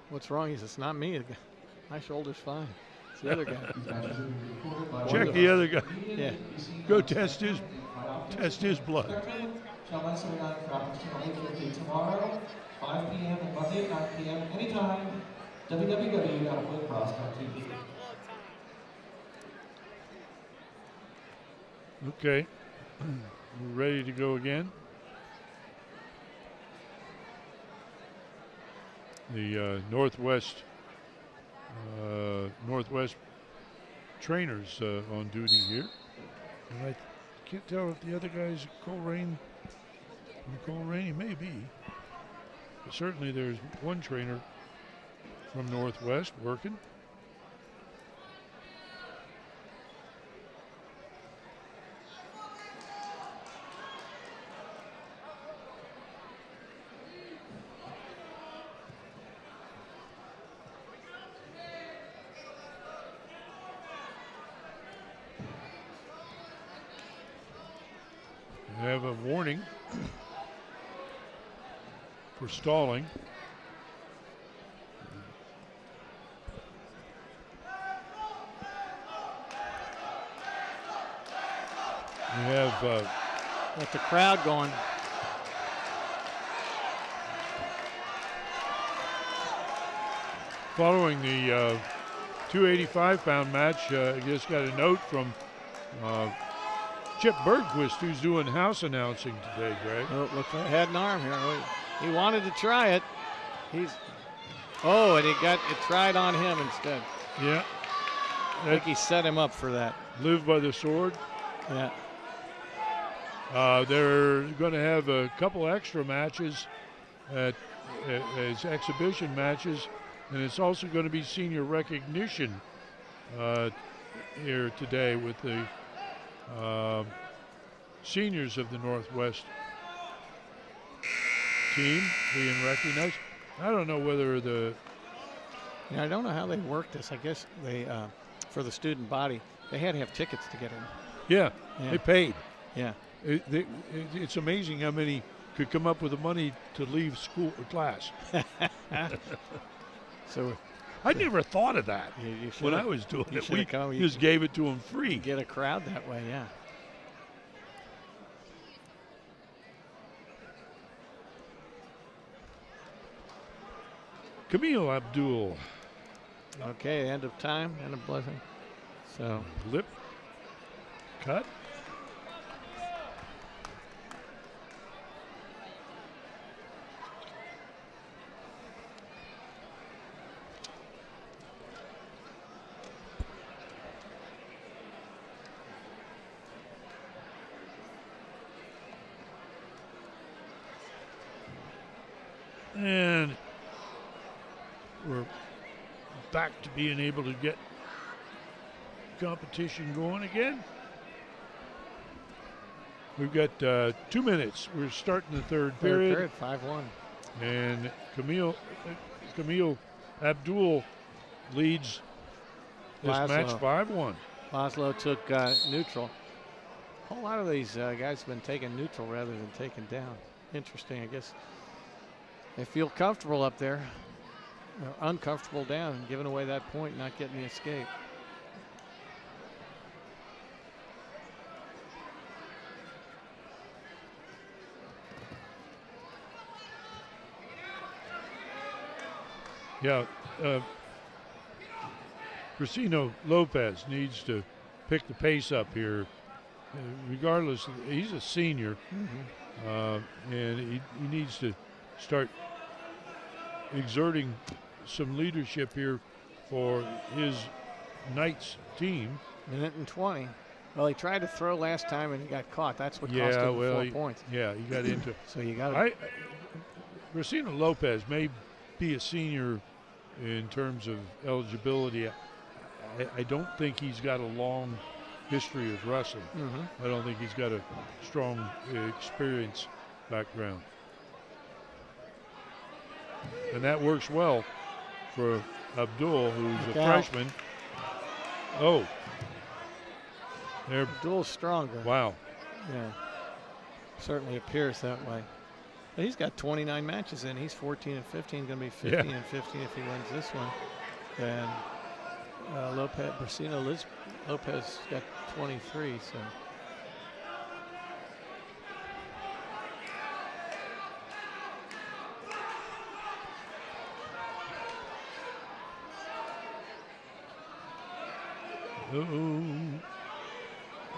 Speaker 2: "What's wrong?" He says, "It's not me. My shoulder's fine. It's the other guy."
Speaker 1: Check the other guy.
Speaker 2: Yeah.
Speaker 1: Go test his blood.
Speaker 3: Gentlemen, so we're on practice tomorrow, 5 p.m. and Monday, 9 p.m. anytime. www.blacross.tv.
Speaker 1: Okay, we're ready to go again. The Northwest trainers on duty here, and I can't tell if the other guy's Colerain. He may be, but certainly there's one trainer from Northwest working. We have a warning for stalling. We have
Speaker 2: got the crowd going.
Speaker 1: Following the 285-pound match, I just got a note from Chip Bergquist, who's doing house announcing today, Greg.
Speaker 2: Oh, look, I had an arm here. He wanted to try it. And he got it tried on him instead.
Speaker 1: Yeah.
Speaker 2: I think he set him up for that.
Speaker 1: Live by the sword.
Speaker 2: Yeah.
Speaker 1: They're going to have a couple extra matches as exhibition matches, and it's also going to be senior recognition here today with the seniors of the Northwest team being recognized. I don't know whether
Speaker 2: I don't know how they work this. I guess they, for the student body, they had to have tickets to get in.
Speaker 1: Yeah, they paid.
Speaker 2: Yeah.
Speaker 1: It's amazing how many could come up with the money to leave school or class.
Speaker 2: So
Speaker 1: I never thought of that when I was doing it. We just gave it to them free.
Speaker 2: Get a crowd that way, yeah.
Speaker 1: Camille Abdul.
Speaker 2: Okay, end of time, end of blessing. So
Speaker 1: lip cut. And we're back to being able to get competition going again. We've got 2 minutes. We're starting the third period.
Speaker 2: 5-1.
Speaker 1: And Camille Abdul leads this match 5-1.
Speaker 2: Laszlo took neutral. A whole lot of these guys have been taking neutral rather than taking down. Interesting, I guess. They feel comfortable up there. They're uncomfortable down and giving away that point, not getting the escape.
Speaker 1: Yeah, Cristino Lopez needs to pick the pace up here. Regardless, he's a senior, and he needs to start exerting some leadership here for his Knights team.
Speaker 2: 1:20. Well, he tried to throw last time and he got caught. That's what cost him 4 points.
Speaker 1: Yeah, he got into.
Speaker 2: So you got.
Speaker 1: Cristino Lopez may be a senior in terms of eligibility. I don't think he's got a long history of wrestling. I don't think he's got a strong experience background. And that works well for Abdul, who's a freshman. Oh.
Speaker 2: Abdul's stronger.
Speaker 1: Wow.
Speaker 2: Yeah. Certainly appears that way. But he's got 29 matches in. He's 14 and 15. Going to be 15 and 15 if he wins this one. And Brasino Lopez got 23. So.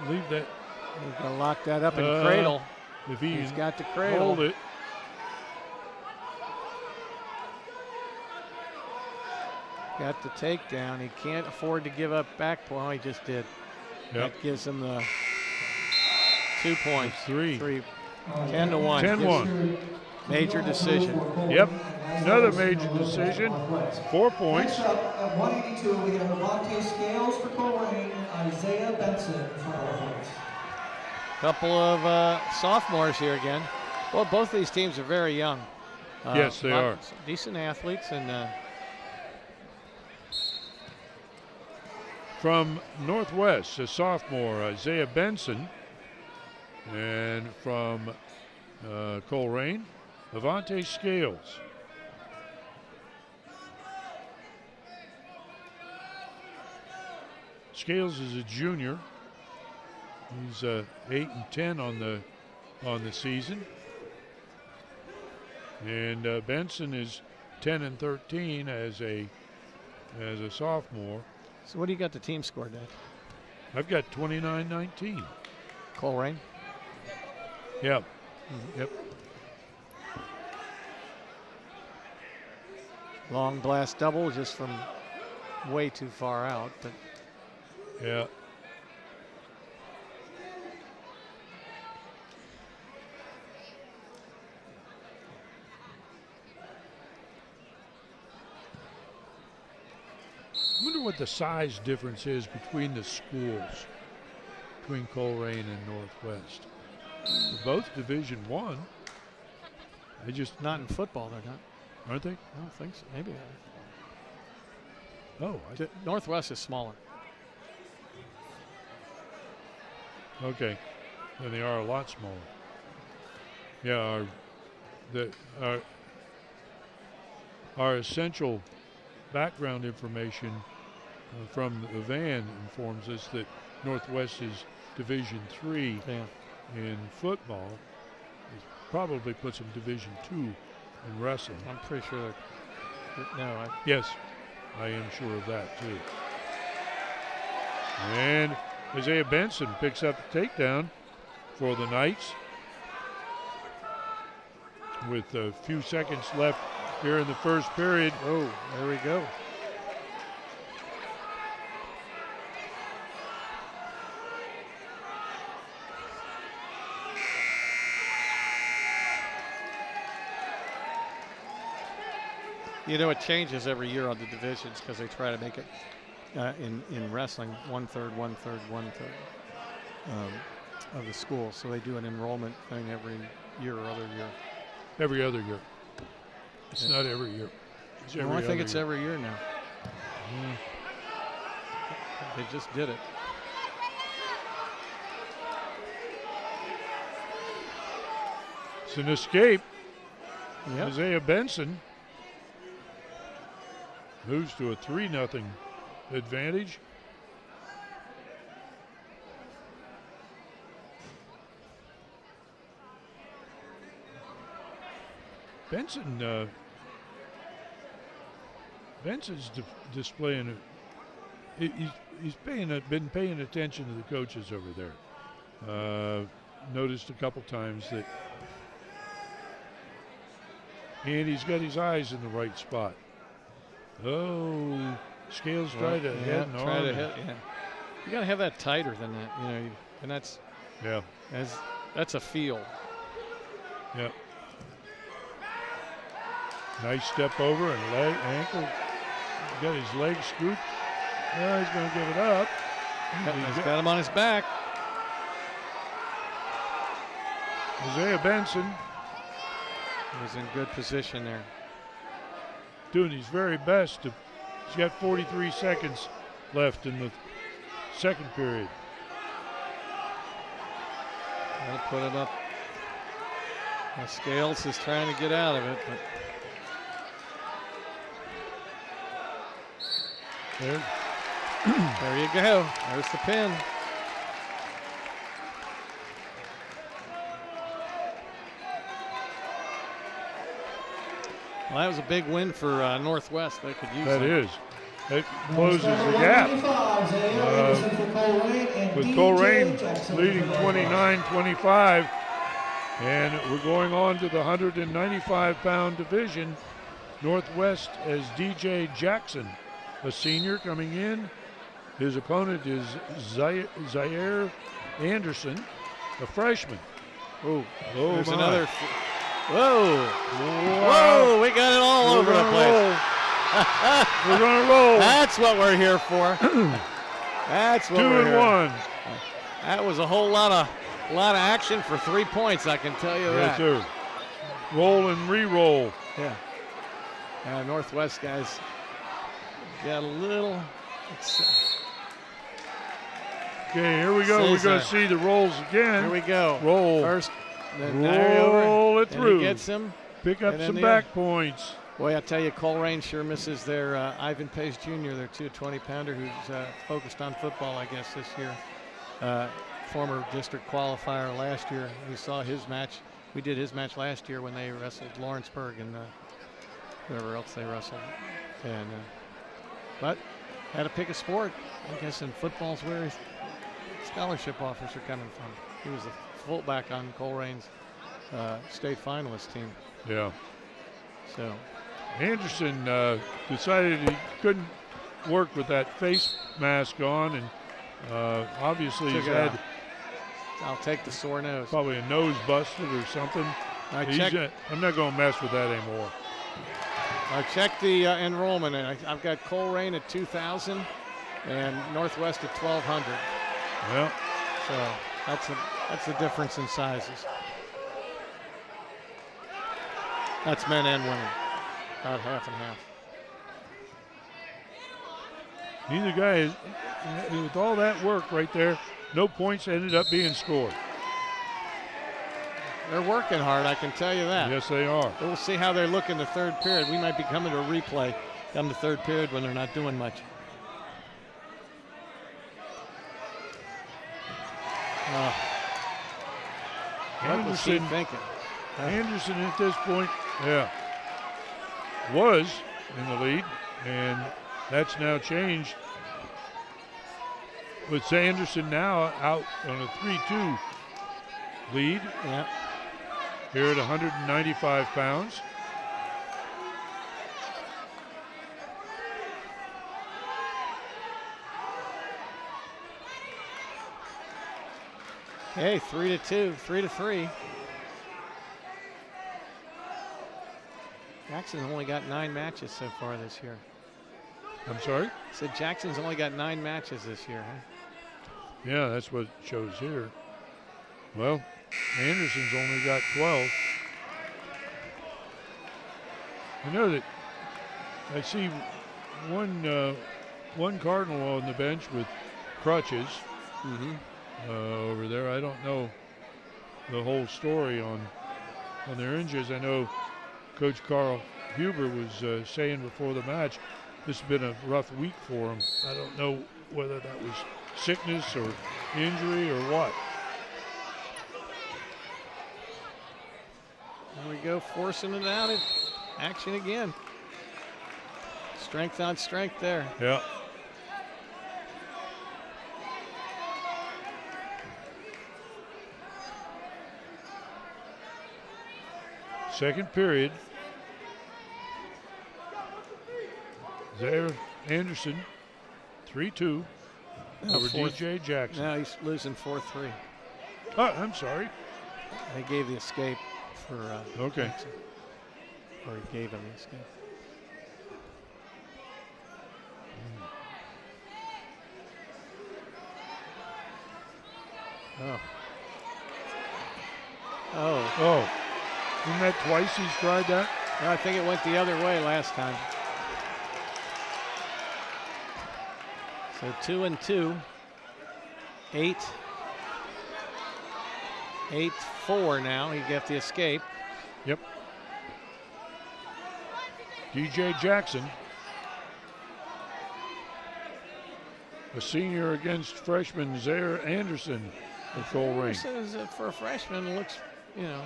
Speaker 1: Leave that.
Speaker 2: He's going to lock that up in cradle.
Speaker 1: If
Speaker 2: he's got the cradle.
Speaker 1: Hold it.
Speaker 2: Got the takedown. He can't afford to give up back point. Oh, he just did. That gives him the 2 points.
Speaker 1: Three.
Speaker 2: 10-1.
Speaker 1: 10-1.
Speaker 2: Major decision.
Speaker 1: Yep. Another major decision. 4 points.
Speaker 3: Next up, at 182, we have Levante Scales for Colerain, Isaiah Benson for Northwest.
Speaker 2: Couple of sophomores here again. Well, both of these teams are very young.
Speaker 1: Yes, they are.
Speaker 2: Decent athletes. And
Speaker 1: from Northwest, a sophomore, Isaiah Benson. And from Colerain, Levante Scales. Scales is a junior. He's 8-10 on the season, and Benson is 10-13 as a sophomore.
Speaker 2: So what do you got the team scored at?
Speaker 1: I've got 29-19.
Speaker 2: Colerain.
Speaker 1: Yep. Yep.
Speaker 2: Long blast double just from way too far out, but
Speaker 1: yeah. I wonder what the size difference is between the schools, between Colerain and Northwest. They're both Division I. They just
Speaker 2: not in football. They're not,
Speaker 1: aren't they?
Speaker 2: I don't think so. Maybe
Speaker 1: they are. Oh,
Speaker 2: Northwest is smaller.
Speaker 1: Okay, then they are a lot smaller. Yeah, our essential background information from the van informs us that Northwest is Division III in football. It probably puts them Division II in wrestling.
Speaker 2: I'm pretty sure that,
Speaker 1: yes, I am sure of that too. And Isaiah Benson picks up the takedown for the Knights with a few seconds left here in the first period.
Speaker 2: Oh, there we go. You know, it changes every year on the divisions because they try to make it in wrestling 1/3, 1/3, 1/3 of the school. So they do an enrollment thing every year or other year.
Speaker 1: Every other year. It's not every year. It's every
Speaker 2: I think
Speaker 1: other
Speaker 2: it's
Speaker 1: year.
Speaker 2: every year now. They just did it.
Speaker 1: It's an escape.
Speaker 2: Yep.
Speaker 1: Isaiah Benson moves to a 3-0 advantage. Benson's displaying he's been paying attention to the coaches over there. Noticed a couple times that, and he's got his eyes in the right spot. Oh, Scales tried to head and
Speaker 2: try
Speaker 1: on.
Speaker 2: to hit. Yeah, you got to have that tighter than that, you know, and that's a feel.
Speaker 1: Yeah. Nice step over and ankle. Got his leg scooped. Well, he's going to give it up.
Speaker 2: He's got him on his back.
Speaker 1: Isaiah Benson
Speaker 2: was in good position there.
Speaker 1: Doing his very best. He's got 43 seconds left in the second period.
Speaker 2: I'll put him up. Now Scales is trying to get out of it, but there you go. There's the pin. Well, that was a big win for Northwest. They could use
Speaker 1: that.
Speaker 2: That
Speaker 1: is. It closes the gap. With Colerain leading 29-25. And we're going on to the 195-pound division. Northwest as DJ Jackson, a senior coming in. His opponent is Zaire Anderson, a freshman.
Speaker 2: Oh,
Speaker 1: there's
Speaker 2: another. Whoa. Whoa, we got it all over the place.
Speaker 1: We're going to roll.
Speaker 2: That's what we're here for. That's what
Speaker 1: 2
Speaker 2: we're
Speaker 1: and
Speaker 2: here.
Speaker 1: 1.
Speaker 2: That was a whole lot of action for 3 points, I can tell you
Speaker 1: Yes,
Speaker 2: that.
Speaker 1: sir. Roll and re-roll.
Speaker 2: Yeah. Northwest guys got a little.
Speaker 1: Okay, here we go. We're going to see the rolls again.
Speaker 2: Here we go.
Speaker 1: Roll.
Speaker 2: First, then
Speaker 1: roll it through.
Speaker 2: He gets him.
Speaker 1: Pick up some back points.
Speaker 2: Boy, I tell you, Colerain sure misses their Ivan Pace Jr., their 220-pounder who's focused on football, I guess, this year. Former district qualifier last year. We saw his match. We did his match last year when they wrestled Lawrenceburg and whoever else they wrestled. And but had to pick a sport. I guess in football's where his scholarship offers are coming from. He was a fullback on Colerain's state finalist team.
Speaker 1: Yeah.
Speaker 2: So
Speaker 1: Anderson decided he couldn't work with that face mask on, and obviously he's had
Speaker 2: I'll take the sore nose.
Speaker 1: probably a nose busted or something. I'm not going to mess with that anymore.
Speaker 2: I checked the enrollment, and I've got Colerain at 2,000 and Northwest at 1,200.
Speaker 1: Yeah.
Speaker 2: So that's the difference in sizes. That's men and women, about half and half.
Speaker 1: Neither guy, with all that work right there, no points ended up being scored.
Speaker 2: They're working hard, I can tell you that.
Speaker 1: Yes, they are.
Speaker 2: We'll see how they look in the third period. We might be coming to a replay come the third period when they're not doing much. What was he thinking?
Speaker 1: Anderson at this point, was in the lead, and that's now changed. With Anderson now out on a 3-2 lead.
Speaker 2: Yeah.
Speaker 1: Here at 195 pounds.
Speaker 2: Hey, 3-2, 3-3. Jackson's only got 9 matches so far this year.
Speaker 1: I'm sorry?
Speaker 2: I said Jackson's only got 9 matches this year, huh?
Speaker 1: Yeah, that's what it shows here. Well, Anderson's only got 12. I know that I see one Cardinal on the bench with crutches over there. I don't know the whole story on their injuries. I know Coach Carl Huber was saying before the match this has been a rough week for him. I don't know whether that was sickness or injury or what.
Speaker 2: There we go, forcing it out. Action again. Strength on strength there.
Speaker 1: Yeah. Second period. There, Anderson, 3-2 over DJ Jackson.
Speaker 2: Now he's losing 4-3.
Speaker 1: Oh, I'm sorry.
Speaker 2: They gave the escape for
Speaker 1: okay.
Speaker 2: Jackson. Or he gave him the escape. Oh. Oh.
Speaker 1: Oh. Isn't that twice he's tried that?
Speaker 2: No, I think it went the other way last time. So 2-2. 8-4 now. He got the escape.
Speaker 1: Yep. DJ Jackson, a senior against freshman Zaire Anderson of Colerain.
Speaker 2: Anderson, for a freshman, looks, you know,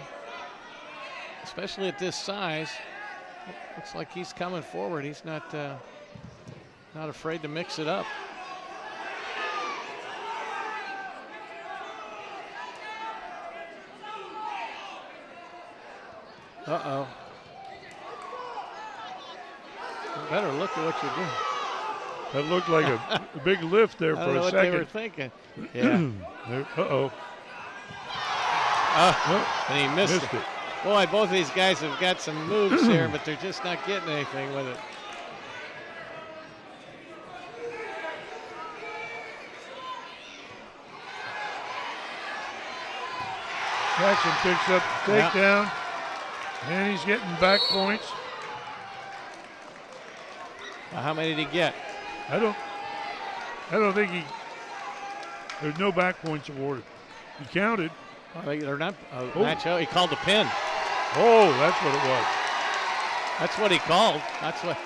Speaker 2: especially at this size, looks like he's coming forward. He's not afraid to mix it up. Uh-oh. You better look at what you're doing.
Speaker 1: That looked like a big lift there for
Speaker 2: I don't know
Speaker 1: a
Speaker 2: what
Speaker 1: second.
Speaker 2: they were thinking. Yeah.
Speaker 1: Uh-oh.
Speaker 2: And he missed it. Boy, both of these guys have got some moves here, but they're just not getting anything with it.
Speaker 1: Jackson picks up the takedown, and he's getting back points.
Speaker 2: Well, how many did he get?
Speaker 1: I don't think there's no back points awarded. He counted.
Speaker 2: They're not match out. He called the pin.
Speaker 1: Oh, that's what it was.
Speaker 2: That's what he called. That's what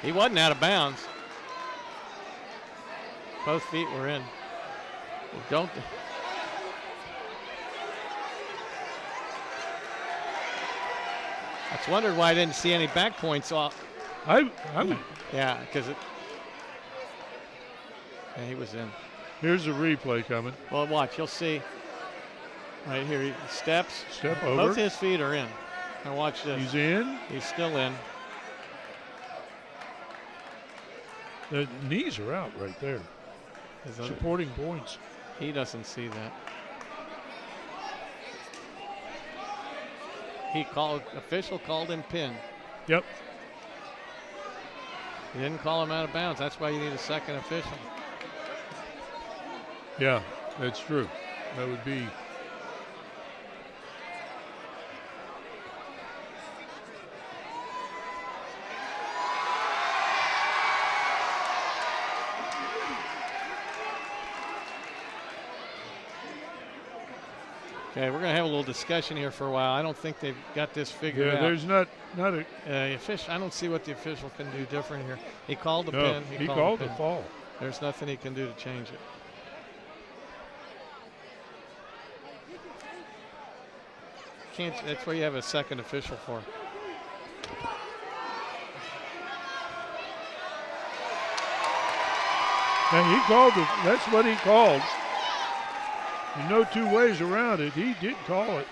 Speaker 2: he wasn't out of bounds. Both feet were in. Well, don't. I just wondered why I didn't see any back points off. Yeah, because he was in.
Speaker 1: Here's a replay coming.
Speaker 2: Well, watch. You'll see. Right here, he steps.
Speaker 1: Step over.
Speaker 2: Both his feet are in. Now watch this.
Speaker 1: He's in.
Speaker 2: He's still in.
Speaker 1: The knees are out right there. Supporting points.
Speaker 2: He doesn't see that. Official called him pin.
Speaker 1: Yep.
Speaker 2: He didn't call him out of bounds. That's why you need a second official.
Speaker 1: Yeah, that's true. That would be.
Speaker 2: Okay, we're going to have a little discussion here for a while. I don't think they've got this figured out.
Speaker 1: Yeah, there's not a.
Speaker 2: I don't see what the official can do different here. He called the
Speaker 1: No,
Speaker 2: pin.
Speaker 1: he called the fall.
Speaker 2: There's nothing he can do to change it. That's where you have a second official for.
Speaker 1: And he called it. That's what he called. There's no two ways around it. He did call it.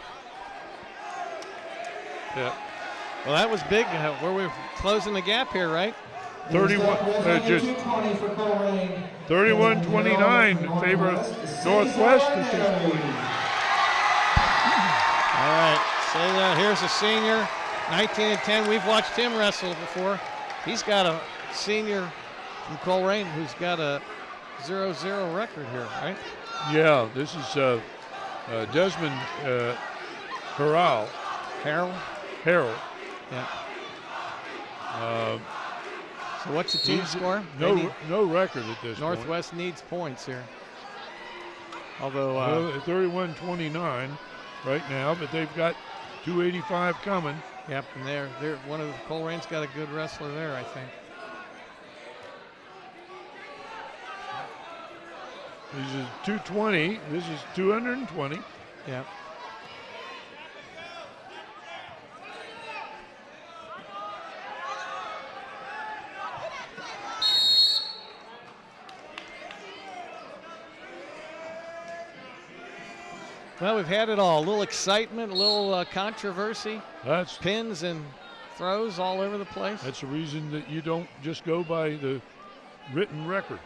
Speaker 2: Yeah. Well, that was big. Where we're closing the gap here, right?
Speaker 1: 31-29 in favor of Northwest at this point.
Speaker 2: All right. So here's a senior 19-10. We've watched him wrestle before. He's got a senior from Colerain who's got a 0-0 record here, right?
Speaker 1: Yeah, this is Desmond Harold. Harold.
Speaker 2: Yeah. So what's the team score?
Speaker 1: No record at this
Speaker 2: Northwest
Speaker 1: point.
Speaker 2: needs points here. Although
Speaker 1: 31-29 right now, but they've got 285 coming.
Speaker 2: Yep, and they're one of the Colerain's got a good wrestler there, I think.
Speaker 1: This is 220. This is 220.
Speaker 2: Yep. Well, we've had it all. A little excitement, a little controversy.
Speaker 1: That's
Speaker 2: pins and throws all over the place.
Speaker 1: That's the reason that you don't just go by the written record.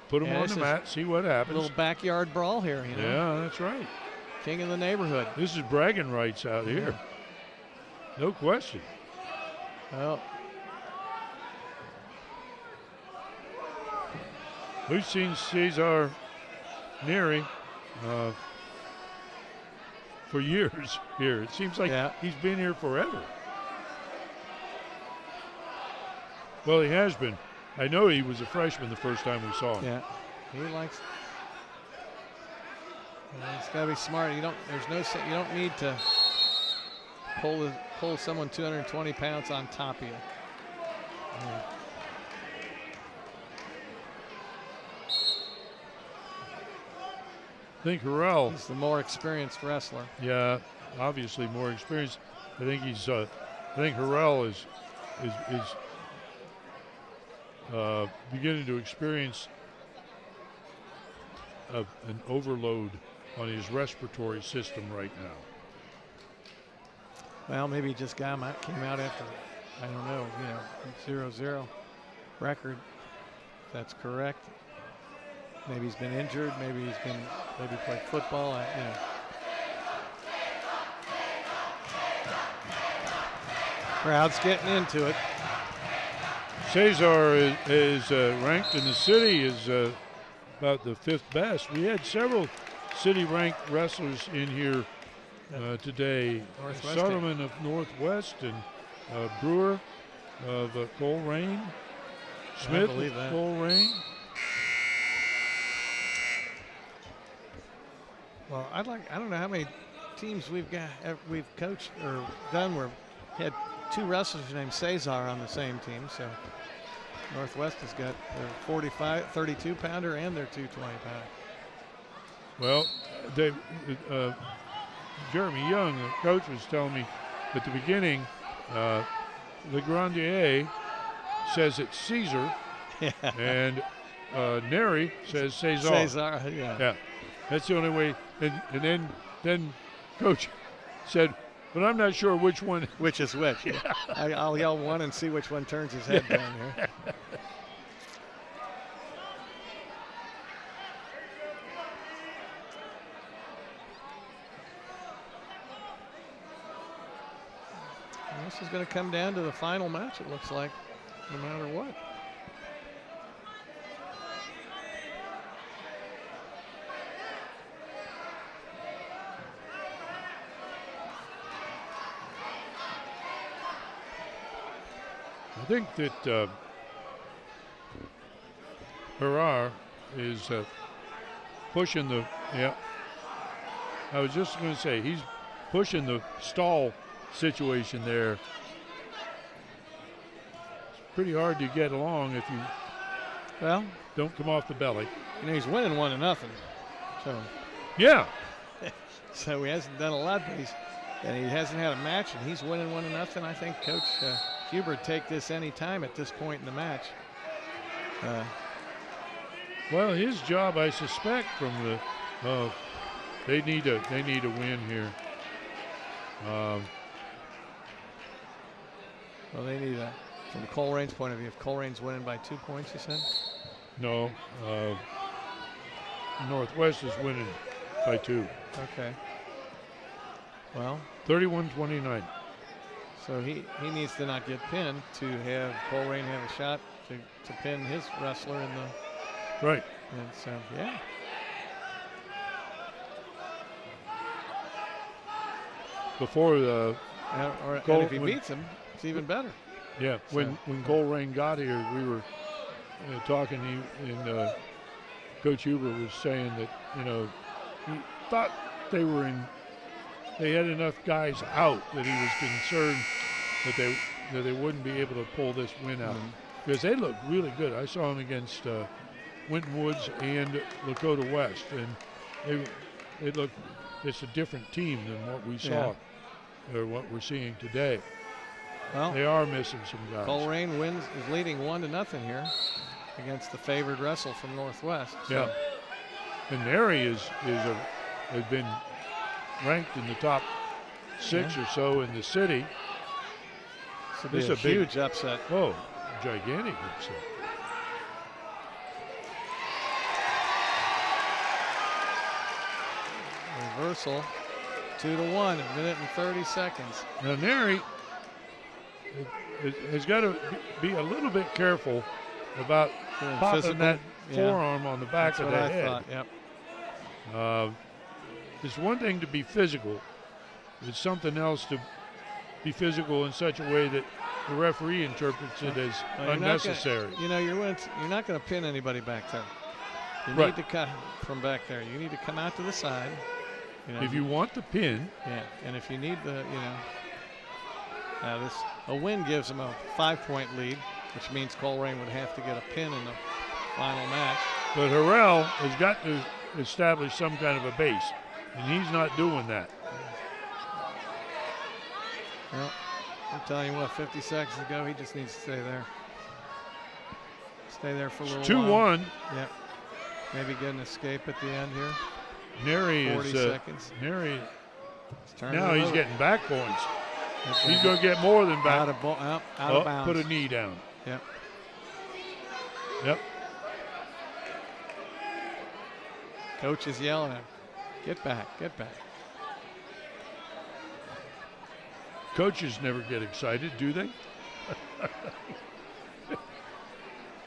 Speaker 1: Put them on the mat, see what happens.
Speaker 2: A little backyard brawl here, you know?
Speaker 1: Yeah, that's right.
Speaker 2: King of the neighborhood.
Speaker 1: This is bragging rights out here. No question.
Speaker 2: Well,
Speaker 1: we've seen Cesar Neri for years here. It seems like he's been here forever. Well, he has been. I know he was a freshman the first time we saw him.
Speaker 2: Yeah, he likes. It's got to be smart. You don't need to pull someone 220 pounds on top of you.
Speaker 1: I think Harrell.
Speaker 2: He's the more experienced wrestler.
Speaker 1: Yeah, obviously more experienced. I think he's. I think Harrell is beginning to experience an overload on his respiratory system right now.
Speaker 2: Well, maybe he just came out after, I don't know, 0-0 record. If that's correct. Maybe he's been injured. Maybe played football. Crowd's getting into it.
Speaker 1: Cesar is ranked in the city is about the 5th best. We had several city-ranked wrestlers in here today. Soderman of Northwest and Brewer of Colerain. Smith of Colerain.
Speaker 2: Well, I don't know how many teams we've coached or done where we had 2 wrestlers named Cesar on the same team. So Northwest has got their 32-pounder and their 220-pounder.
Speaker 1: Well, Jeremy Young, the coach, was telling me at the beginning, Le Grandier says it's Caesar, and Neri says Cesar.
Speaker 2: Cesar, yeah.
Speaker 1: That's the only way. And then Coach said, but I'm not sure which one.
Speaker 2: Which is which. Yeah. I'll yell one and see which one turns his head down here. This is going to come down to the final match, it looks like, no matter what.
Speaker 1: I think that Harar is pushing the, I was just going to say, he's pushing the stall situation there. It's pretty hard to get along if you don't come off the belly.
Speaker 2: He's winning 1-0. So
Speaker 1: yeah.
Speaker 2: So he hasn't done a lot, but he hasn't had a match, and he's winning 1-0. I think Coach Hubert take this any time at this point in the match.
Speaker 1: Well, his job, I suspect, from the they need a win here.
Speaker 2: Well, they need from Colerain's point of view. If Colerain's winning by 2 points, you said?
Speaker 1: No, Northwest is winning by 2.
Speaker 2: Okay. Well,
Speaker 1: 31-29.
Speaker 2: So he needs to not get pinned to have Colerain have a shot to pin his wrestler in the.
Speaker 1: Right.
Speaker 2: And so, yeah.
Speaker 1: Before the.
Speaker 2: And if he beats him, it's even better.
Speaker 1: Yeah.
Speaker 2: So,
Speaker 1: when Colerain got here, we were talking, and Coach Huber was saying that, he thought they had enough guys out that he was concerned that they wouldn't be able to pull this win out. Because they looked really good. I saw them against Winton Woods and Lakota West, and they looked, it's a different team than what we saw or what we're seeing today.
Speaker 2: Well,
Speaker 1: they are missing some guys.
Speaker 2: Colerain is leading 1-0 here against the favored wrestle from Northwest. So.
Speaker 1: Yeah. And Mary has been ranked in the top 6 or so in the city.
Speaker 2: This is a huge upset.
Speaker 1: Oh, gigantic upset.
Speaker 2: Reversal, 2-1, a minute and 30 seconds.
Speaker 1: Now Neri has got to be a little bit careful about popping that forearm on the back of the head.
Speaker 2: Thought, yep.
Speaker 1: It's one thing to be physical. It's something else to be physical in such a way that the referee interprets it as unnecessary.
Speaker 2: You're not going to pin anybody back there. You need to cut from back there. You need to come out to the side.
Speaker 1: If you want the pin.
Speaker 2: Yeah, and if you need the, a win gives them a 5-point lead, which means Colerain would have to get a pin in the final match.
Speaker 1: But Harrell has got to establish some kind of a base, and he's not doing that.
Speaker 2: Well, I'm telling you what, 50 seconds to go, he just needs to stay there. Stay there for a little while.
Speaker 1: 2-1.
Speaker 2: Yeah. Maybe get an escape at the end here.
Speaker 1: Neri
Speaker 2: 40 seconds.
Speaker 1: Neri.
Speaker 2: Now
Speaker 1: he's getting back points. He's going to get more than back.
Speaker 2: Out of bounds.
Speaker 1: Put a knee down.
Speaker 2: Yep.
Speaker 1: Yep.
Speaker 2: Coach is yelling at him. Get back, get back.
Speaker 1: Coaches never get excited, do they?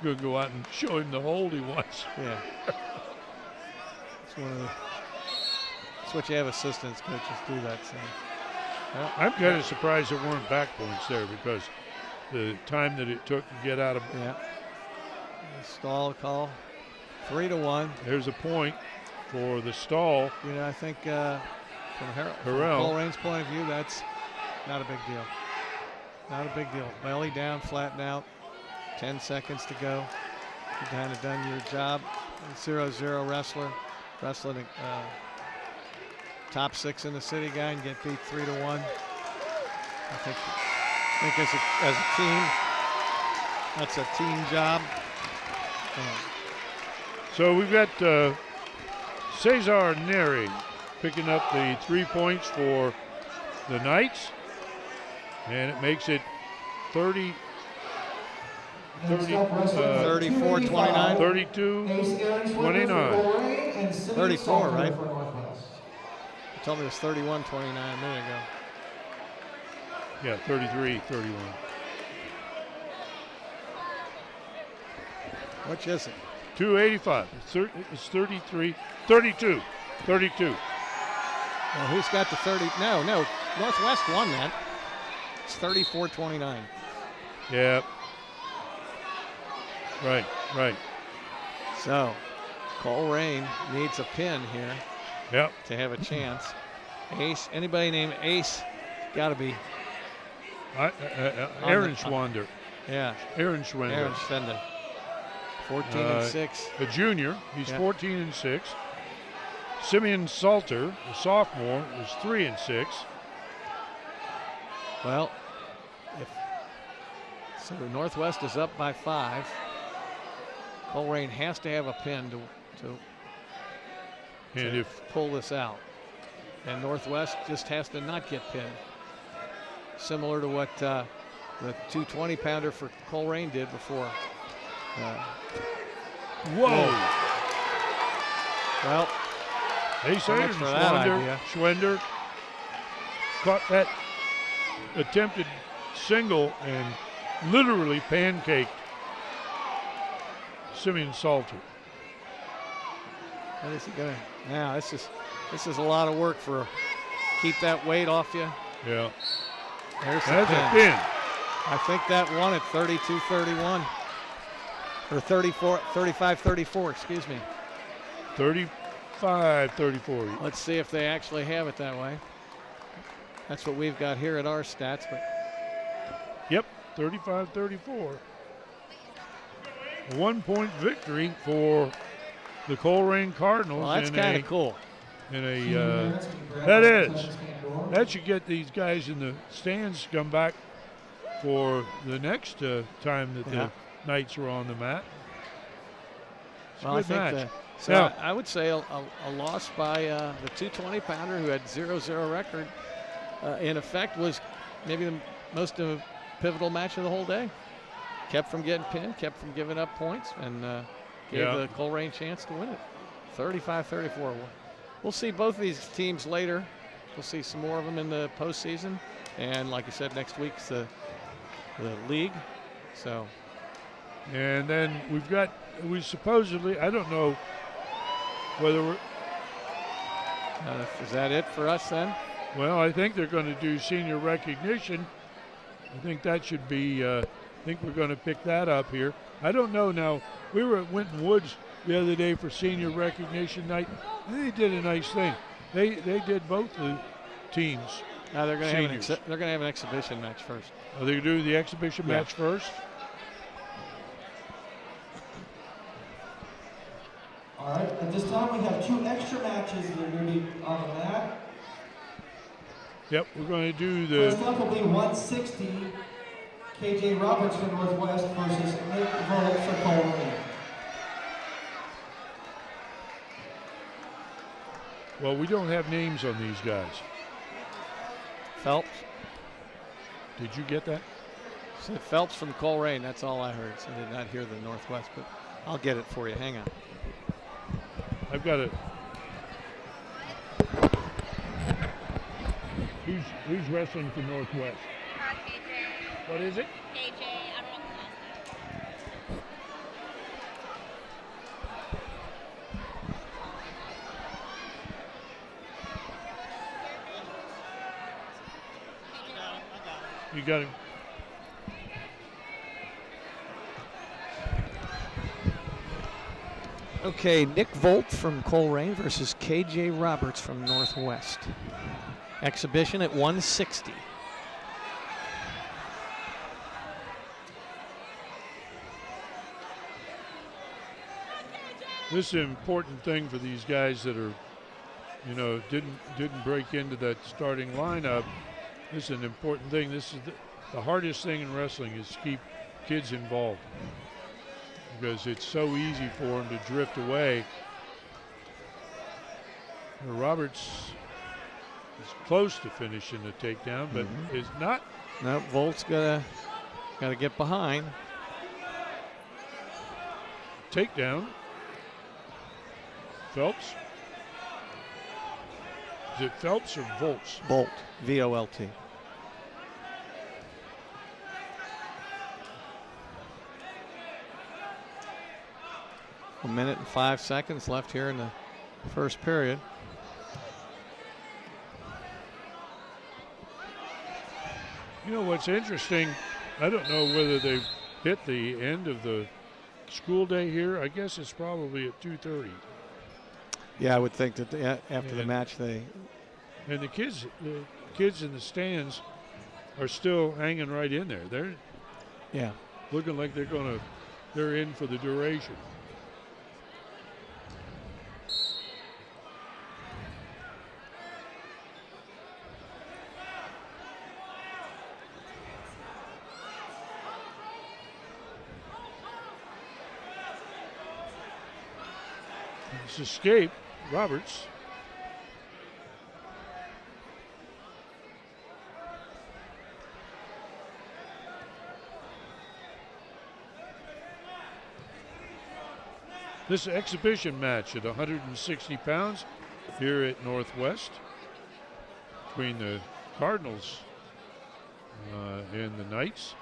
Speaker 1: Going to go out and show him the hold he wants.
Speaker 2: Yeah. It's what you have assistants coaches do that. So.
Speaker 1: Well, I'm kind of surprised there weren't back points there because the time that it took to get out of.
Speaker 2: Yeah. Stall call. 3-1.
Speaker 1: There's a point for the stall.
Speaker 2: I think from Colerain's point of view, that's not a big deal. Not a big deal. Belly down, flatten out. 10 seconds to go. You kind of done your job. 0-0 wrestler. Wrestling top 6 in the city guy and get beat 3-1. I think as a team, that's a team job.
Speaker 1: So we've got Cesar Neri picking up the 3 points for the Knights, and it makes it 34-29. 32-29.
Speaker 2: 34, right? You told me it was 31-29 a minute ago.
Speaker 1: Yeah, 33-31.
Speaker 2: Which is it?
Speaker 1: 285. It's 32. 32.
Speaker 2: Well, who's got the 30? No. Northwest won that. It's 34-29.
Speaker 1: Yeah. Right.
Speaker 2: So, Colerain needs a pin here.
Speaker 1: Yep.
Speaker 2: To have a chance. Ace, anybody named Ace, got to be.
Speaker 1: Aaron Schwander.
Speaker 2: Yeah.
Speaker 1: Aaron Schwander.
Speaker 2: 14-6.
Speaker 1: A junior. He's 14-6. Simeon Salter, a sophomore, is 3-6.
Speaker 2: Well, so Northwest is up by 5. Colerain has to have a pin to pull this out. And Northwest just has to not get pinned. Similar to what the 220-pounder for Colerain did before.
Speaker 1: Whoa.
Speaker 2: Well,
Speaker 1: Ace Schwender caught that attempted single and literally pancaked Simeon Salter.
Speaker 2: What is he gonna? Now this is a lot of work for. Keep that weight off you.
Speaker 1: Yeah.
Speaker 2: There's
Speaker 1: That's a pin.
Speaker 2: I think that won at 32-31. Or 35-34, excuse me.
Speaker 1: 35-34.
Speaker 2: Let's see if they actually have it that way. That's what we've got here at our stats. But
Speaker 1: yep, 35-34. A 1-point victory for the Colerain Cardinals.
Speaker 2: Well, that's kind of cool.
Speaker 1: That should get these guys in the stands to come back for the next time that the Knights are on the mat. It's
Speaker 2: well,
Speaker 1: a good match.
Speaker 2: I would say a loss by the 220-pounder who had 0-0 record, in effect, was maybe the most pivotal match of the whole day. Kept from getting pinned, kept from giving up points, and gave the Colerain a chance to win it. 35-34. We'll see both of these teams later. We'll see some more of them in the postseason. And like I said, next week's the league. So.
Speaker 1: And then we supposedly, I don't know whether we're.
Speaker 2: Is that it for us then?
Speaker 1: Well, I think they're going to do senior recognition. I think that should be, I think we're going to pick that up here. I don't know now. We were at Winton Woods the other day for senior recognition night. They did a nice thing. They did both the teams.
Speaker 2: Now they're going to have an exhibition match first.
Speaker 1: Are they going to do the exhibition match first?
Speaker 3: All right. At this time, we have 2 extra matches that are going to be on the mat.
Speaker 1: Yep, we're going to do the.
Speaker 3: First up will be 160. KJ Roberts for Northwest versus Nick Volt for Colerain.
Speaker 1: Well, we don't have names on these guys.
Speaker 2: Phelps.
Speaker 1: Did you get that?
Speaker 2: Said Phelps from Colerain. That's all I heard. So I did not hear the Northwest, but I'll get it for you. Hang on.
Speaker 1: I've got it. Who's wrestling for Northwest?
Speaker 4: KJ.
Speaker 1: What is it?
Speaker 4: KJ. I don't know the last name.
Speaker 1: You got him.
Speaker 2: Okay, Nick Volt from Colerain versus KJ Roberts from Northwest. Exhibition at 160.
Speaker 1: This is an important thing for these guys that are, didn't break into that starting lineup. This is an important thing. This is the hardest thing in wrestling is to keep kids involved because it's so easy for them to drift away. Roberts is close to finishing the takedown, but is not.
Speaker 2: No, Volt's got to get behind.
Speaker 1: Takedown. Phelps. Is it Phelps or Volts?
Speaker 2: Volt, V-O-L-T. A minute and 5 seconds left here in the first period.
Speaker 1: You know what's interesting, I don't know whether they've hit the end of the school day here. I guess it's probably at 2:30.
Speaker 2: Yeah, I would think that after the match they.
Speaker 1: And the kids in the stands are still hanging right in there. They're looking like they're in for the duration. It's escape, Roberts. This exhibition match at 160 pounds here at Northwest between the Cardinals and the Knights.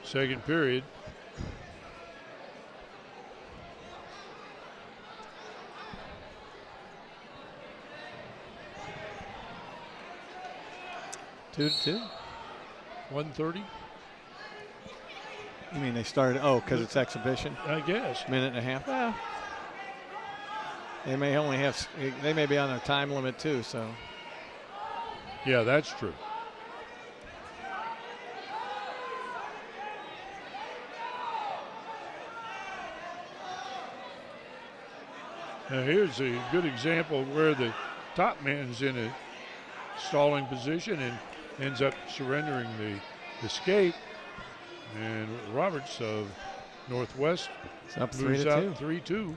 Speaker 1: Second period.
Speaker 2: Two to two.
Speaker 1: 1:30.
Speaker 2: You mean they started? Oh, because it's exhibition.
Speaker 1: I guess.
Speaker 2: Minute and a half. Well, they may only have. They may be on their time limit too. So.
Speaker 1: Yeah, that's true. Now here's a good example where the top man's in a stalling position and ends up surrendering the escape. And Roberts of Northwest
Speaker 2: it's up
Speaker 1: moves
Speaker 2: 3-2.
Speaker 1: out 3-2.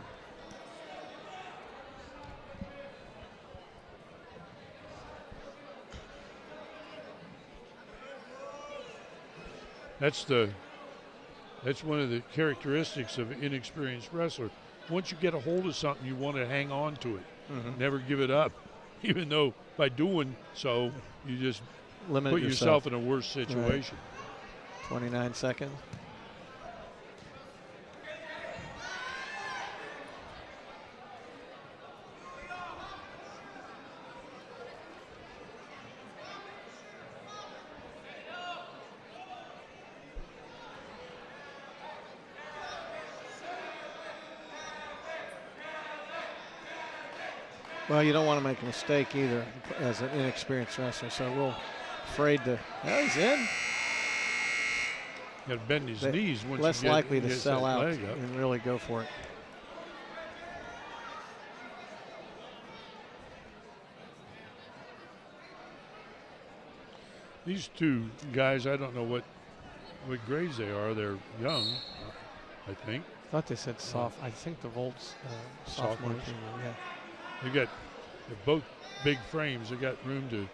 Speaker 1: That's one of the characteristics of an inexperienced wrestler. Once you get a hold of something, you want to hang on to it. Never give it up, even though by doing so, you just put yourself in a worse situation.
Speaker 2: Right. 29 seconds. Well, you don't want to make a mistake either as an inexperienced wrestler, so we're afraid to. Oh, he's in.
Speaker 1: Got to bend his knees once
Speaker 2: less
Speaker 1: you get,
Speaker 2: likely to
Speaker 1: gets
Speaker 2: sell
Speaker 1: that
Speaker 2: out
Speaker 1: leg up.
Speaker 2: and really go for it.
Speaker 1: These two guys, I don't know what grades they are. They're young, I think.
Speaker 2: I thought they said soft. I think the Volts sophomore.
Speaker 1: Sophomores.
Speaker 2: Yeah.
Speaker 1: They're both big frames. They got room to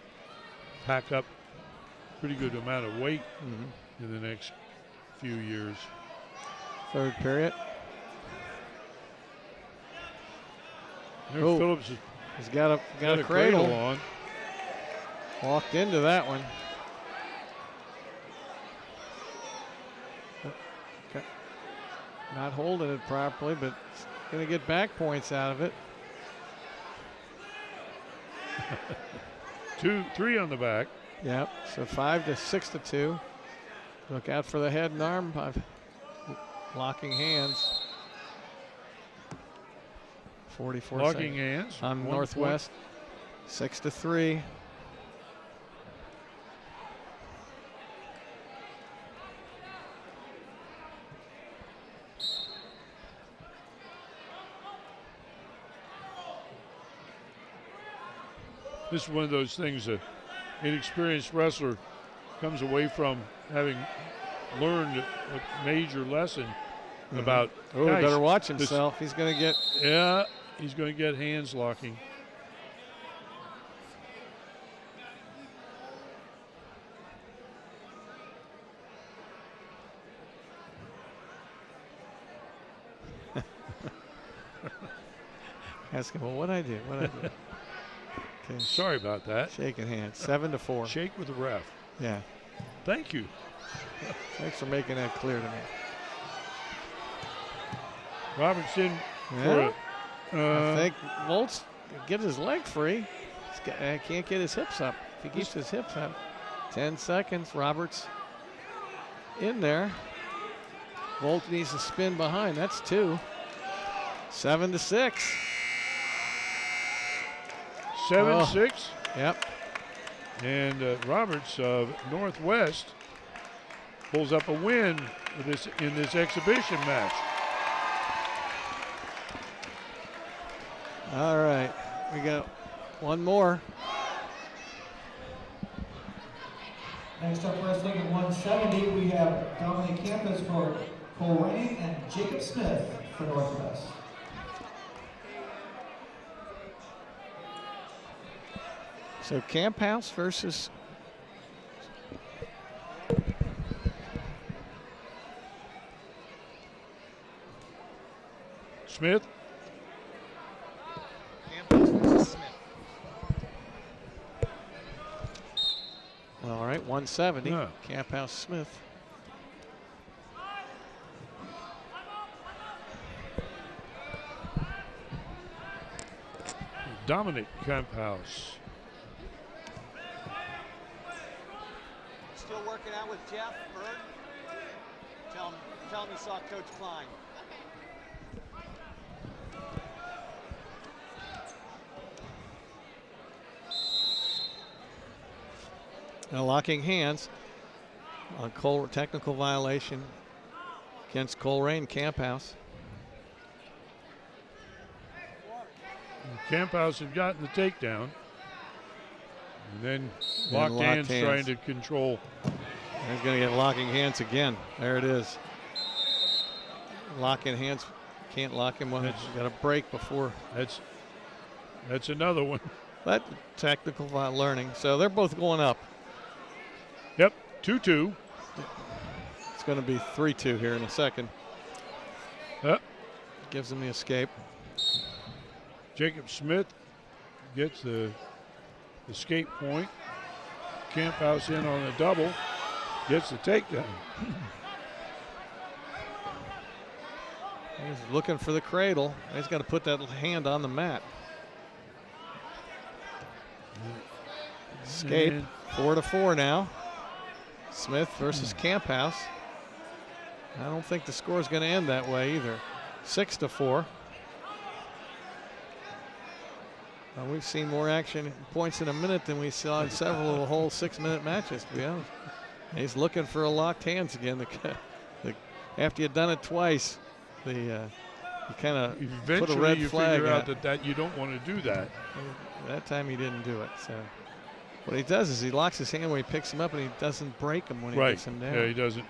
Speaker 1: pack up pretty good amount of weight in the next few years.
Speaker 2: Third period.
Speaker 1: There's Phillips
Speaker 2: He's got a cradle
Speaker 1: on.
Speaker 2: Walked into that one. Okay. Not holding it properly, but going to get back points out of it.
Speaker 1: 2-3 on the back.
Speaker 2: Yep. So 5 to 6 to 2. Look out for the head and arm by locking hands. 44
Speaker 1: locking
Speaker 2: seconds.
Speaker 1: hands
Speaker 2: On Northwest. 6 to 3.
Speaker 1: This is one of those things an inexperienced wrestler comes away from having learned a major lesson about.
Speaker 2: Oh, he better watch himself. He's going to get.
Speaker 1: Yeah, he's going to get hands locking.
Speaker 2: Ask him, well, what'd I do? What'd I do? Okay.
Speaker 1: Sorry about that.
Speaker 2: Shaking hands. 7 to 4.
Speaker 1: Shake with the ref.
Speaker 2: Yeah.
Speaker 1: Thank you.
Speaker 2: Thanks for making that clear to me.
Speaker 1: Robertson
Speaker 2: Yeah.
Speaker 1: for
Speaker 2: I think Volts gives his leg free. Can't get his hips up. If he keeps his hips up. 10 seconds. Roberts in there. Volt needs to spin behind. That's 2. 7 to 6.
Speaker 1: 7-6.
Speaker 2: Yep.
Speaker 1: And Roberts of Northwest pulls up a win in this exhibition match.
Speaker 2: All right. We got one more.
Speaker 3: Next up, wrestling at 170, we have Dominic Campus for Colerain and Jacob Smith for Northwest.
Speaker 2: So Camp House versus
Speaker 1: Smith.
Speaker 2: Camp House versus Smith. All right, 170.
Speaker 1: Yeah.
Speaker 2: Camp House Smith.
Speaker 1: Dominic Camp House.
Speaker 2: Still working out with Jeff Bird. Tell him you saw Coach Klein. Now locking hands on technical violation against Colerain Camp House.
Speaker 1: Camp House have gotten the takedown. And then locked hands trying to control.
Speaker 2: He's going to get locking hands again. There it is. Locking hands. Can't lock him. Got a break before.
Speaker 1: That's another one.
Speaker 2: But technical learning. So they're both going up.
Speaker 1: Yep, 2-2.
Speaker 2: It's going to be 3-2 here in a second. Gives him the escape.
Speaker 1: Jacob Smith gets the escape point. Camp House in on a double. Gets the takedown.
Speaker 2: He's looking for the cradle. He's got to put that hand on the mat. Escape. 4-4 now. Smith versus Camp House. I don't think the score is going to end that way either. 6-4. We've seen more action points in a minute than we saw in several of the whole 6-minute matches, to be honest. He's looking for a locked hands again. After you've done it twice, you kind of put a red flag.
Speaker 1: Figure out that you don't want to do that.
Speaker 2: That time he didn't do it. So what he does is he locks his hand when he picks him up, and he doesn't break him when he gets him down.
Speaker 1: Yeah, he doesn't.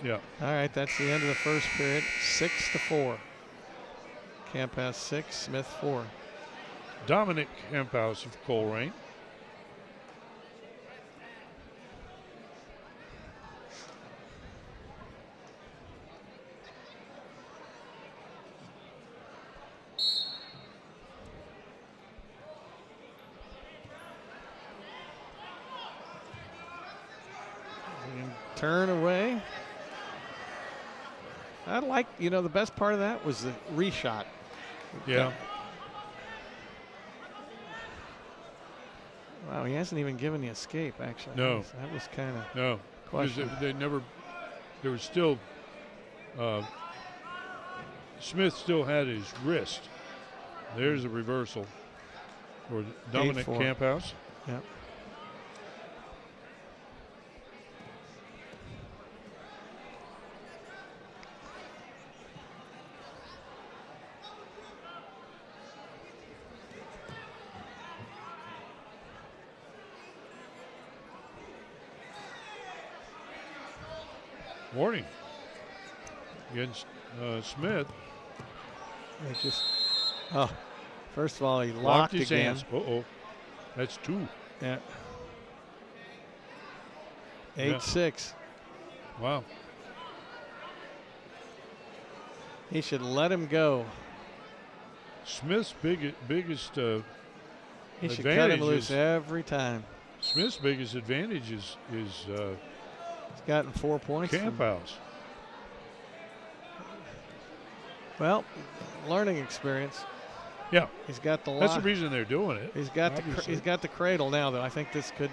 Speaker 1: Yeah.
Speaker 2: All right, that's the end of the first period. 6-4. Camp House 6, Smith 4.
Speaker 1: Dominic Camp House of Colerain.
Speaker 2: And turn away. I like, the best part of that was the reshot.
Speaker 1: Yeah.
Speaker 2: Wow, he hasn't even given the escape, actually.
Speaker 1: No.
Speaker 2: That was kind of
Speaker 1: No.
Speaker 2: questionable.
Speaker 1: There was still, Smith still had his wrist. There's a reversal for Dominic
Speaker 2: 8-4.
Speaker 1: Camp House.
Speaker 2: Yep.
Speaker 1: Warning against Smith.
Speaker 2: First of all, he
Speaker 1: Locked
Speaker 2: locked
Speaker 1: his
Speaker 2: again.
Speaker 1: hands. Uh-oh. That's 2.
Speaker 2: Yeah. 8-6.
Speaker 1: Wow.
Speaker 2: He should let him go.
Speaker 1: Smith's biggest
Speaker 2: He should cut
Speaker 1: advantage
Speaker 2: him loose
Speaker 1: is
Speaker 2: every time.
Speaker 1: Smith's biggest advantage is
Speaker 2: He's gotten 4 points.
Speaker 1: Camp House.
Speaker 2: Well, learning experience.
Speaker 1: Yeah,
Speaker 2: He's got the lock.
Speaker 1: that's the reason they're doing it.
Speaker 2: He's got
Speaker 1: obviously.
Speaker 2: he's got the cradle now, though. I think this could.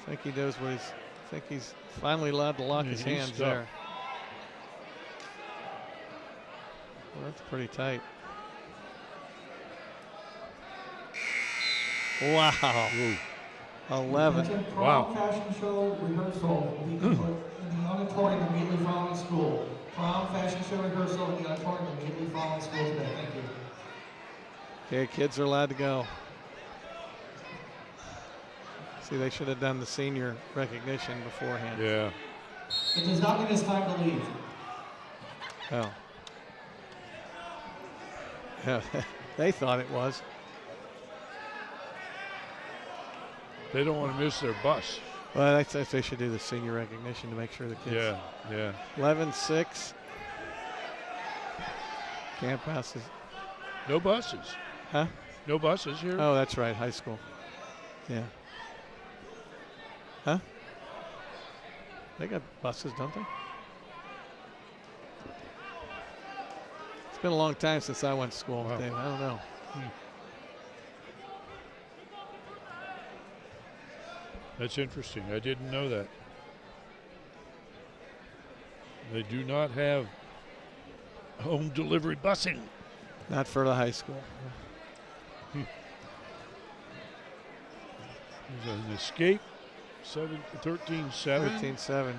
Speaker 2: I think he knows what he's. I think he's finally allowed to lock his
Speaker 1: he's
Speaker 2: hands
Speaker 1: stuck.
Speaker 2: there. Well, that's pretty tight. Wow.
Speaker 1: Ooh.
Speaker 2: 11.
Speaker 3: Attention,
Speaker 1: Wow.
Speaker 3: Prom fashion show rehearsal will be put in the auditorium immediately following school. Prom fashion show rehearsal in the auditorium immediately following school today. Thank you.
Speaker 2: Okay, kids are allowed to go. See, they should have done the senior recognition beforehand.
Speaker 1: Yeah.
Speaker 3: It does not mean it's time to leave.
Speaker 2: Oh. Yeah, they thought it was.
Speaker 1: They don't want to miss their bus.
Speaker 2: Well, I think they should do the senior recognition to make sure the kids.
Speaker 1: Yeah.
Speaker 2: 11-6. Camp houses.
Speaker 1: No buses.
Speaker 2: Huh?
Speaker 1: No buses here?
Speaker 2: Oh, that's right, high school. Yeah. Huh? They got buses, don't they? It's been a long time since I went to school,
Speaker 1: Wow.
Speaker 2: Dave. I don't know.
Speaker 1: That's interesting. I didn't know that. They do not have home delivery busing.
Speaker 2: Not for the high school.
Speaker 1: There's an escape. 13-7.
Speaker 2: 13-7.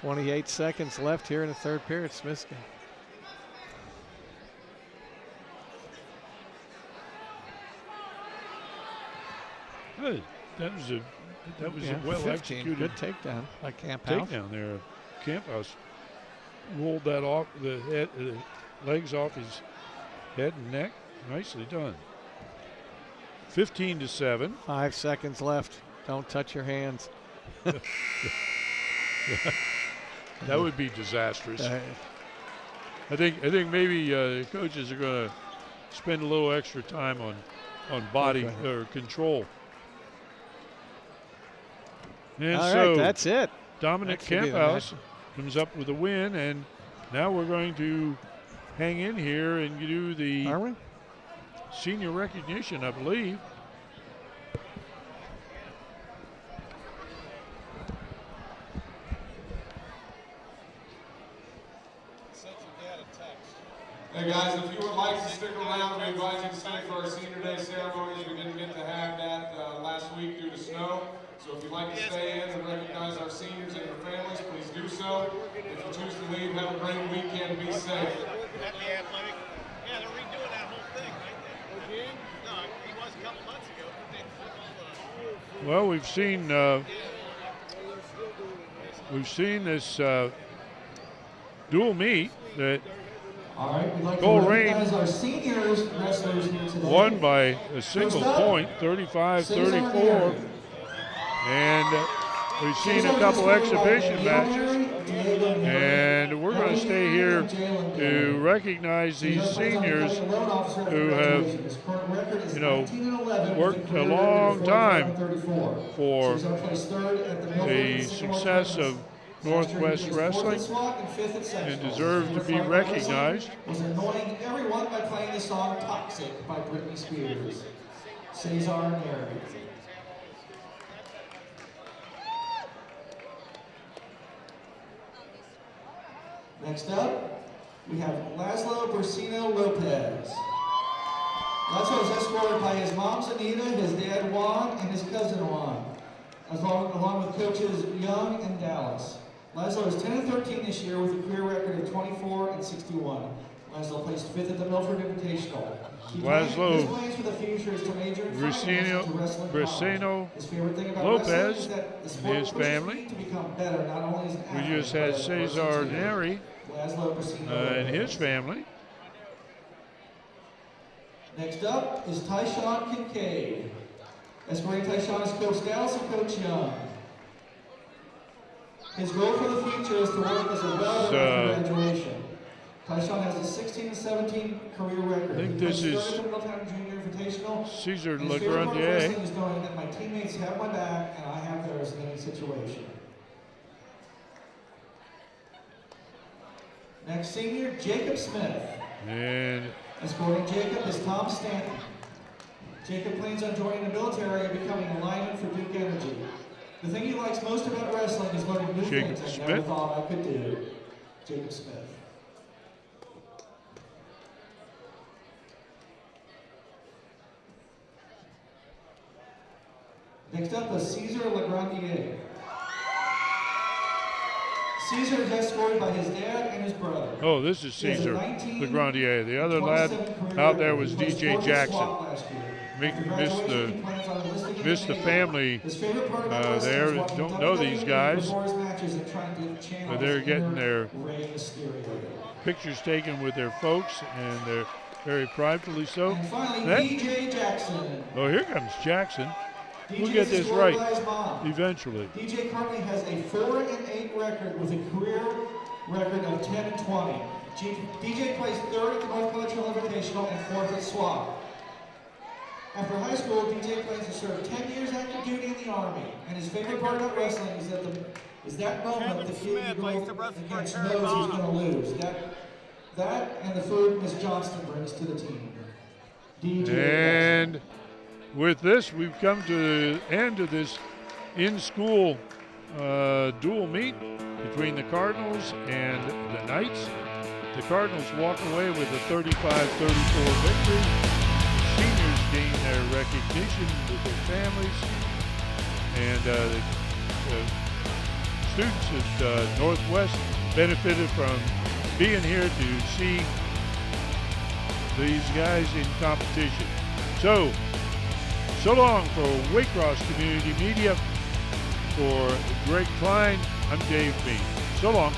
Speaker 2: 28 seconds left here in the third period. Smith's game.
Speaker 1: Good. That was a well
Speaker 2: 15.
Speaker 1: executed
Speaker 2: Good takedown by Camp House.
Speaker 1: takedown there. Camp House rolled that off the head, legs off his head and neck. Nicely done. 15-7.
Speaker 2: 5 seconds left. Don't touch your hands.
Speaker 1: That would be disastrous. I think maybe coaches are going to spend a little extra time on body or control. And
Speaker 2: all
Speaker 1: so
Speaker 2: right, that's it.
Speaker 1: Dominic Camphouse comes up with a win, and now we're going to hang in here and do the senior recognition, I believe.
Speaker 5: Hey guys, if you would like to stick around, we invite you to stay for our Senior Day ceremonies. We didn't get to have that last week due to snow. So if you'd like to stay in and recognize our seniors and their families, please do so. If you choose to leave, have a great weekend. Be safe.
Speaker 6: At the athletic. Yeah, they're redoing that whole thing, right? No, he was a couple months ago.
Speaker 1: Well, we've seen this dual meet that
Speaker 3: All right, we'd like
Speaker 1: Colerain
Speaker 3: to recognize our seniors wrestlers here today.
Speaker 1: won by a single point, 35-34. And we've seen a couple exhibition matches. And we're going to stay here to recognize these seniors who have, worked a long time for the success of Northwest Wrestling and deserve to be recognized.
Speaker 3: Was annoying everyone by playing the song Toxic by Britney Spears. Cesar Neri. Next up, we have Laszlo Bursino Lopez. Laszlo is escorted by his mom, Anita, his dad, Juan, and his cousin, Juan, along with coaches Young and Dallas. Laszlo is 10-13 this year with a career record of 24-61. Laszlo placed 5th at the Milford Invitational.
Speaker 1: Laszlo
Speaker 3: His plans for the future is to major in
Speaker 1: Bracino Lopez and his family. We just had Cesar Neri and his family.
Speaker 3: Next up is Tyshawn Kincaid. Escorting Tyshawn is Coach Dallas and Coach Young. His goal for the future is to work as a welder after graduation. Tyshawn has a 16-17 career record.
Speaker 1: I think this is Cesar Legrandier.
Speaker 3: Is knowing that my teammates have my back and I have theirs in any situation. Next senior, Jacob Smith.
Speaker 1: And
Speaker 3: escorting Jacob is Tom Stanton. Jacob plans on joining the military and becoming a lineman for Duke Energy. The thing he likes most about wrestling is learning new things I never thought I could do. Jacob Smith. Next up is Cesar Legrandier. Cesar is escorted by his dad and his brother.
Speaker 1: Oh, this is Cesar Legrandier. The other lad out there was DJ Jackson. missed the family there that don't know these guys, but they're getting their pictures taken with their folks, and they're very pridefully so.
Speaker 3: And finally, DJ Jackson.
Speaker 1: Oh, here comes Jackson. We'll get this right eventually.
Speaker 3: DJ currently has a 4-8 record with a career record of 10-20. DJ plays 3rd at the North Colerain Invitational and 4th at SWAT. After high school, DJ plans to serve 10 years active duty in the Army, and his favorite part about wrestling is that moment the kid against knows he's going to lose. That and the food Miss Johnston brings to the team. DJ
Speaker 1: And
Speaker 3: Jackson.
Speaker 1: with this, we've come to the end of this in-school dual meet between the Cardinals and the Knights. The Cardinals walk away with a 35-34 victory. The seniors gain their recognition with their families, and the students at Northwest benefited from being here to see these guys in competition. So long for Waycross Community Media. For Greg Klein, I'm Dave Mead. So long.